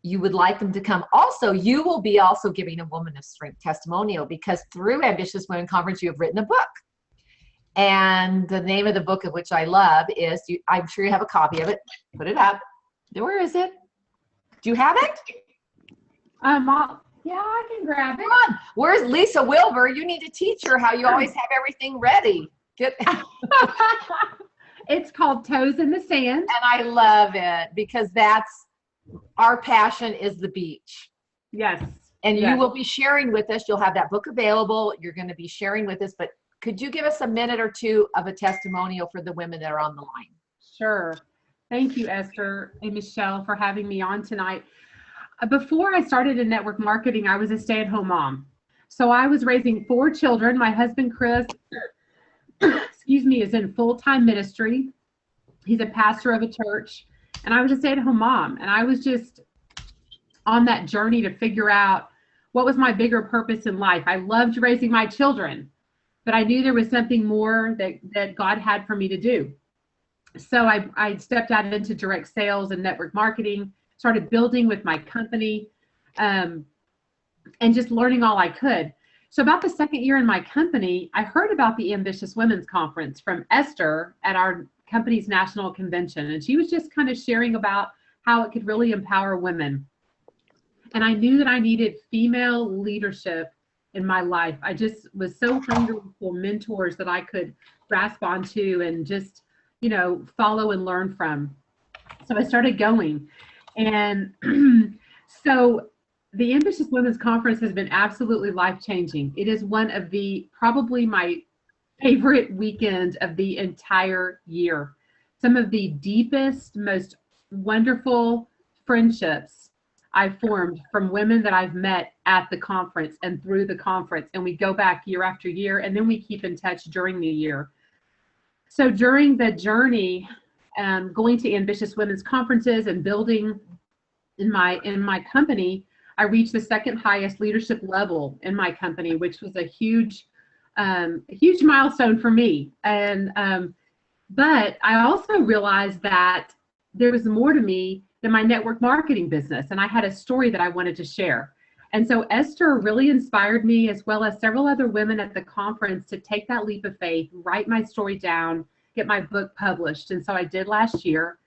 you would like them to come. Also, you will be also giving a Woman of Strength testimonial, because through Ambitious Women Conference, you have written a book. And the name of the book, of which I love, is, I'm sure you have a copy of it. Put it up. Where is it? Do you have it? Yeah, I can grab it. Come on. Where's Lisa Wilber? You need to teach her how you always have everything ready. It's called Toes in the Sand. And I love it, because that's our passion, is the beach. Yes. And you will be sharing with us. You'll have that book available. You're going to be sharing with us. But could you give us a minute or two of a testimonial for the women that are on the line? Sure. Thank you, Esther and Michelle, for having me on tonight. Before I started in network marketing, I was a stay-at-home mom. So I was raising 4 children. My husband, Chris, is in full-time ministry. He's a pastor of a church. And I was a stay-at-home mom. And I was just on that journey to figure out what was my bigger purpose in life. I loved raising my children, but I knew there was something more that God had for me to do. So I stepped out into direct sales and network marketing, started building with my company, and just learning all I could. So about the 2nd year in my company, I heard about the Ambitious Women's Conference from Esther at our company's national convention. And she was just kind of sharing about how it could really empower women. And I knew that I needed female leadership in my life. I just was so hungry for mentors that I could grasp onto and just, follow and learn from. So I started going. And so the Ambitious Women's Conference has been absolutely life-changing. It is one of probably my favorite weekend of the entire year. Some of the deepest, most wonderful friendships I've formed from women that I've met at the conference and through the conference. And we go back year after year, and then we keep in touch during the year. So during the journey going to ambitious women's conferences and building in my company, I reached the second highest leadership level in my company, which was a huge milestone for me. And but I also realized that there was more to me than my network marketing business, and I had a story that I wanted to share. And so Esther really inspired me, as well as several other women at the conference, to take that leap of faith, write my story down, get my book published. And so I did last year.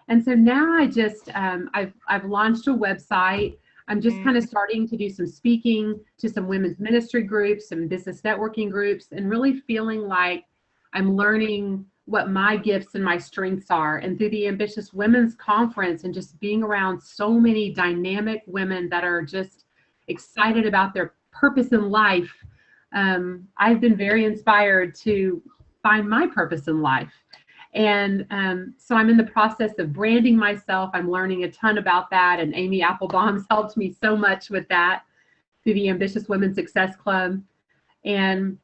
And so now I just, I've launched a website. I'm just kind of starting to do some speaking to some women's ministry groups, some business networking groups, and really feeling like I'm learning what my gifts and my strengths are. And through the Ambitious Women's Conference and just being around so many dynamic women that are just excited about their purpose in life, I've been very inspired to find my purpose in life. And so I'm in the process of branding myself. I'm learning a ton about that. And Amy Applebaum's helped me so much with that through the Ambitious Women Success Club. And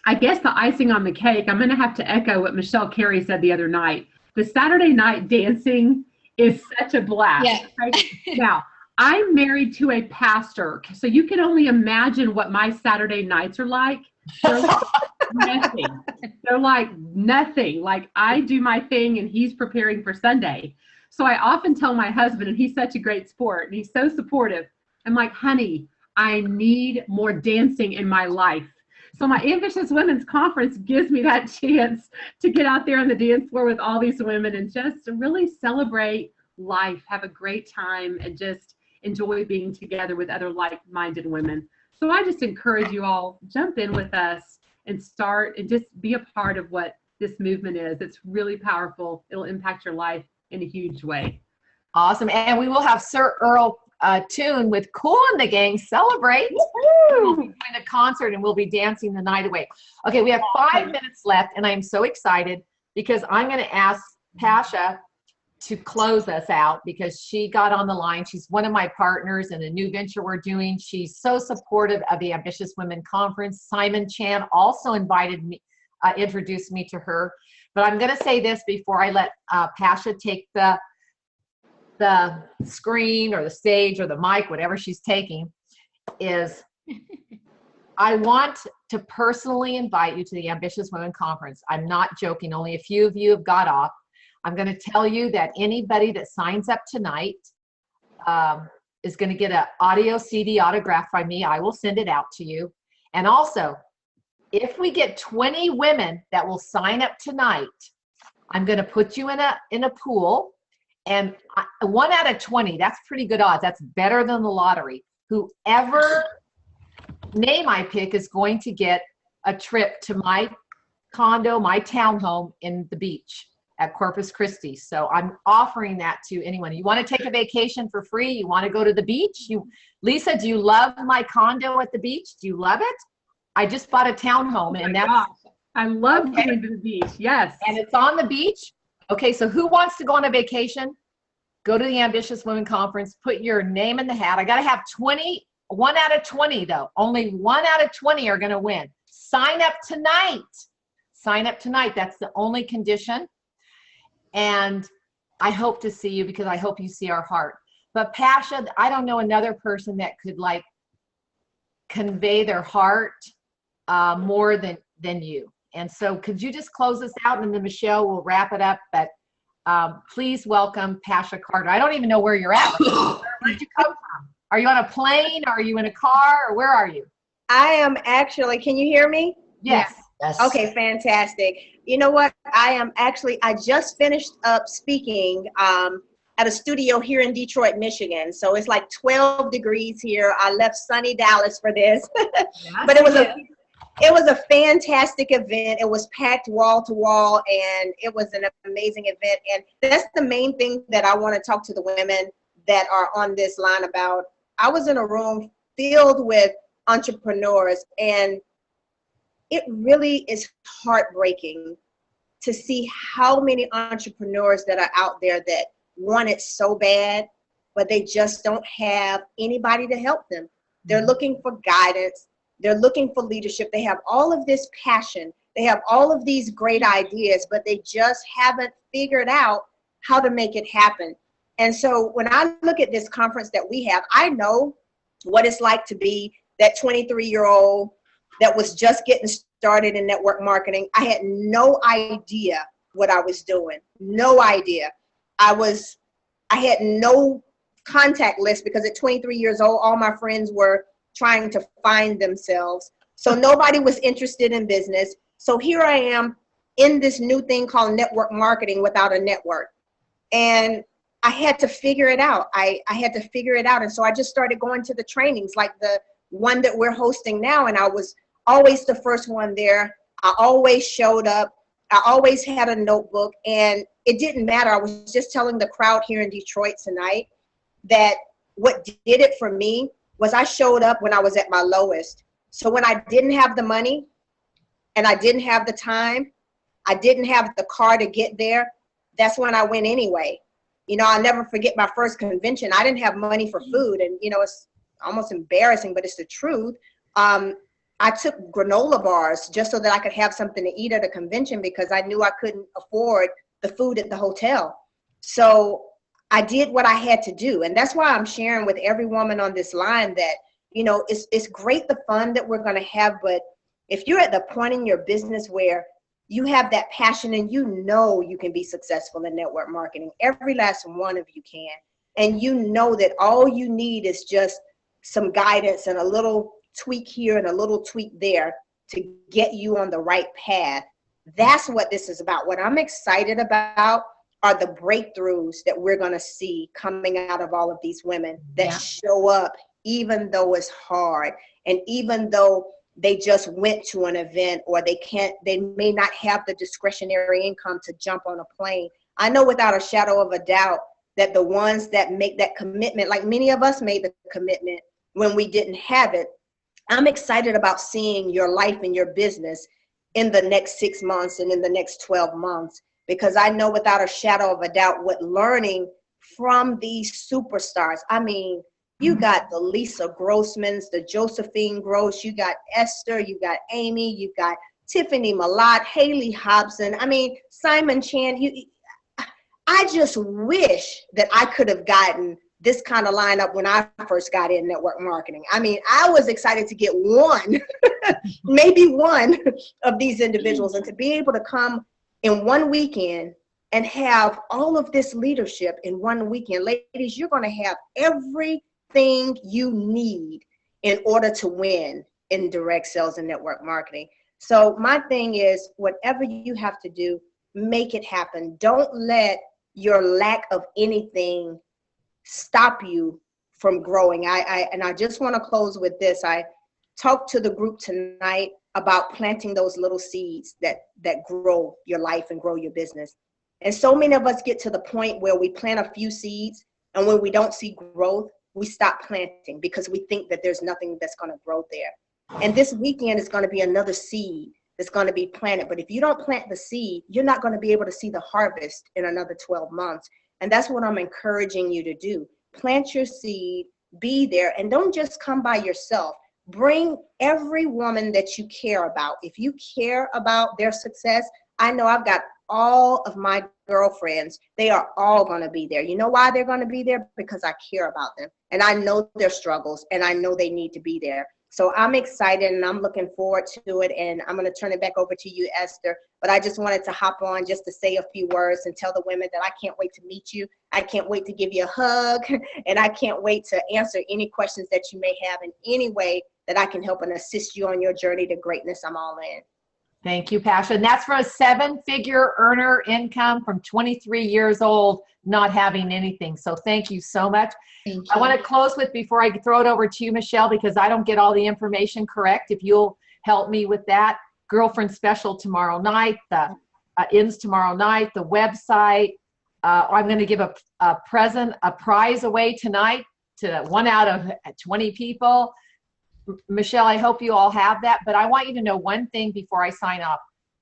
I guess the icing on the cake, I'm going to have to echo what Michelle Carey said the other night. The Saturday night dancing is such a blast. Yeah. Right? Now, I'm married to a pastor, so you can only imagine what my Saturday nights are like. They're like nothing. They're like nothing. Like, I do my thing and he's preparing for Sunday. So I often tell my husband, and he's such a great sport and he's so supportive, I'm like, honey, I need more dancing in my life. So my Ambitious Women's Conference gives me that chance to get out there on the dance floor with all these women and just really celebrate life, have a great time, and just enjoy being together with other like-minded women. So I just encourage you all, jump in with us and start and just be a part of what this movement is. It's really powerful. It'll impact your life in a huge way. Awesome. And we will have Sir Earl Toon with Cool and the Gang celebrate. We'll be doing a concert and we'll be dancing the night away. Okay, we have 5 minutes left, and I'm so excited because I'm going to ask Pasha to close us out because she got on the line. She's one of my partners in a new venture we're doing. She's so supportive of the Ambitious Women Conference. Simon Chan also invited me, introduced me to her. But I'm going to say this before I let Pasha take the screen or the stage or the mic, whatever she's taking, is I want to personally invite you to the Ambitious Women Conference. I'm not joking. Only a few of you have got off. I'm going to tell you that anybody that signs up tonight is going to get an audio CD autograph by me. I will send it out to you. And also, if we get 20 women that will sign up tonight, I'm going to put you in a pool. And 1 out of 20, that's pretty good odds. That's better than the lottery. Whoever name I pick is going to get a trip to my condo, my townhome in the beach at Corpus Christi. So I'm offering that to anyone. You want to take a vacation for free? You want to go to the beach? Lisa, do you love my condo at the beach? Do you love it? I just bought a townhome, and that's I love going to the beach. Yes. And it's on the beach. Okay, so who wants to go on a vacation? Go to the Ambitious Women Conference, put your name in the hat. I got to have 20, 1 out of 20 though. Only 1 out of 20 are going to win. Sign up tonight. Sign up tonight. That's the only condition. And I hope to see you because I hope you see our heart. But Pasha, I don't know another person that could like convey their heart more than you. And so could you just close us out, and then Michelle will wrap it up. But please welcome Pasha Carter. I don't even know where you're at. Where'd you come from? Are you on a plane? Are you in a car? Or where are you? I am actually, can you hear me? Yes. Yes. Okay, fantastic. You know what? I just finished up speaking at a studio here in Detroit, Michigan. So it's like 12 degrees here. I left sunny Dallas for this. But it was a fantastic event. It was packed wall to wall, and it was an amazing event. And that's the main thing that I want to talk to the women that are on this line about. I was in a room filled with entrepreneurs, and it really is heartbreaking to see how many entrepreneurs that are out there that want it so bad, but they just don't have anybody to help them. They're looking for guidance. They're looking for leadership. They have all of this passion. They have all of these great ideas, but they just haven't figured out how to make it happen. And so when I look at this conference that we have, I know what it's like to be that 23-year-old that was just getting started in network marketing. I had no idea what I was doing. No idea. I had no contact list because at 23 years old, all my friends were trying to find themselves. So nobody was interested in business. So here I am in this new thing called network marketing without a network. And I had to figure it out. I had to figure it out. And so I just started going to the trainings like the one that we're hosting now. And I was always the first one there. I always showed up. I always had a notebook, and it didn't matter. I was just telling the crowd here in Detroit tonight that what did it for me was I showed up when I was at my lowest. So when I didn't have the money and I didn't have the time, I didn't have the car to get there, that's when I went anyway. You know, I'll never forget my first convention. I didn't have money for food, and you know, it's almost embarrassing, but it's the truth. I took granola bars just so that I could have something to eat at a convention because I knew I couldn't afford the food at the hotel. So I did what I had to do. And that's why I'm sharing with every woman on this line that, you know, it's great the fun that we're going to have, but if you're at the point in your business where you have that passion and you know you can be successful in network marketing, every last one of you can, and you know that all you need is just some guidance and a little tweak here and a little tweak there to get you on the right path. That's what this is about. What I'm excited about are the breakthroughs that we're going to see coming out of all of these women that show up even though it's hard, and even though they just went to an event, or they may not have the discretionary income to jump on a plane. I know without a shadow of a doubt that the ones that make that commitment, like many of us made the commitment when we didn't have it, I'm excited about seeing your life and your business in the next 6 months and in the next 12 months, because I know without a shadow of a doubt what learning from these superstars. I mean, you got the Lisa Grossmans, the Josephine Gross, you got Esther, you got Amy, you got Tiffany Malott, Haley Hobson. I mean, Simon Chan. I just wish that I could have gotten this kind of lineup when I first got in network marketing. I mean, I was excited to get one, maybe one of these individuals, and to be able to come in one weekend and have all of this leadership in one weekend. Ladies, you're going to have everything you need in order to win in direct sales and network marketing. So my thing is, whatever you have to do, make it happen. Don't let your lack of anything stop you from growing. And I just want to close with this. I talked to the group tonight about planting those little seeds that grow your life and grow your business. And so many of us get to the point where we plant a few seeds, and when we don't see growth, we stop planting because we think that there's nothing that's going to grow there. And this weekend is going to be another seed that's going to be planted. But if you don't plant the seed, you're not going to be able to see the harvest in another 12 months. And that's what I'm encouraging you to do. Plant your seed, be there, and don't just come by yourself. Bring every woman that you care about. If you care about their success, I know I've got all of my girlfriends. They are all going to be there. You know why they're going to be there? Because I care about them, and I know their struggles, and I know they need to be there. So I'm excited, and I'm looking forward to it, and I'm going to turn it back over to you, Esther. But I just wanted to hop on just to say a few words and tell the women that I can't wait to meet you. I can't wait to give you a hug, and I can't wait to answer any questions that you may have in any way that I can help and assist you on your journey to greatness. I'm all in. Thank you, Pasha. And that's for a 7-figure earner income from 23 years old, not having anything. So thank you so much. Thank you. I want to close with, before I throw it over to you, Michelle, because I don't get all the information correct. If you'll help me with that. Girlfriend special tomorrow night, the ends tomorrow night, the website. I'm going to give a prize away tonight to 1 out of 20 people. Michelle, I hope you all have that, but I want you to know one thing before I sign off.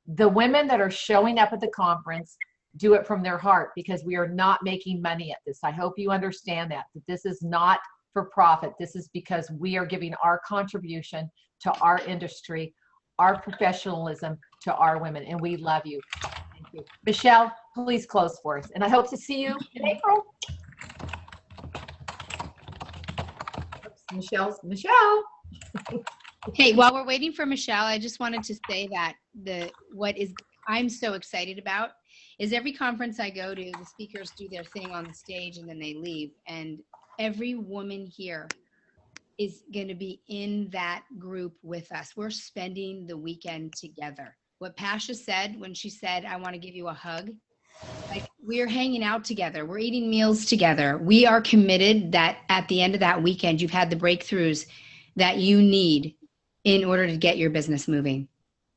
The women that are showing up at the conference do it from their heart, because we are not making money at this. I hope you understand that this is not for profit. This is because we are giving our contribution to our industry, our professionalism, to our women, and we love you. Thank you. Michelle, please close for us. And I hope to see you in April. Oops, Michelle. Hey, while we're waiting for Michelle, I just wanted to say that I'm so excited about is every conference I go to, the speakers do their thing on the stage and then they leave. And every woman here is going to be in that group with us. We're spending the weekend together. What Pasha said when she said, I want to give you a hug, like we're hanging out together. We're eating meals together. We are committed that at the end of that weekend, you've had the breakthroughs that you need in order to get your business moving.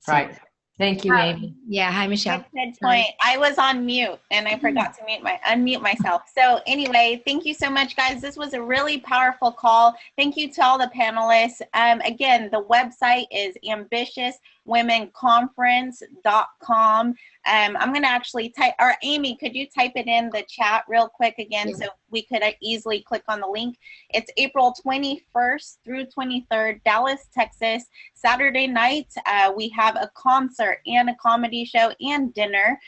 So, right. Thank you, Amy. Yeah. Hi, Michelle. Good point. I was on mute and I forgot to unmute myself. So anyway, thank you so much, guys. This was a really powerful call. Thank you to all the panelists. Again, the website is ambitiouswomenconference.com. I'm going to actually type, or Amy, could you type it in the chat real quick again so we could easily click on the link? It's April 21st through 23rd, Dallas, Texas. Saturday night, we have a concert and a comedy show and dinner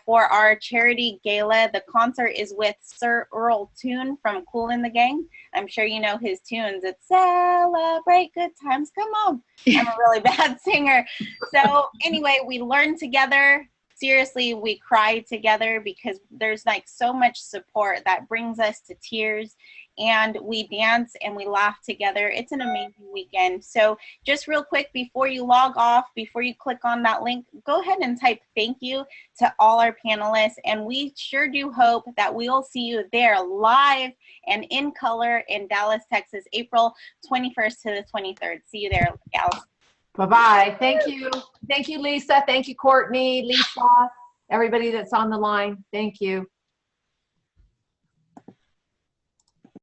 for our charity gala. The concert is with Sir Earl Toon from Kool and the Gang. I'm sure you know his tunes. It's Celebrate Good Times. Come on. I'm a really bad singer. So anyway, we learn together. Seriously, we cry together because there's like so much support that brings us to tears, and we dance and we laugh together. It's an amazing weekend. So just real quick, before you log off, before you click on that link, go ahead and type thank you to all our panelists. And we sure do hope that we'll see you there live and in color in Dallas, Texas, April 21st to the 23rd. See you there, gals. Bye-bye. Thank you. Thank you, Lisa. Thank you, Courtney, Lisa, everybody that's on the line. Thank you.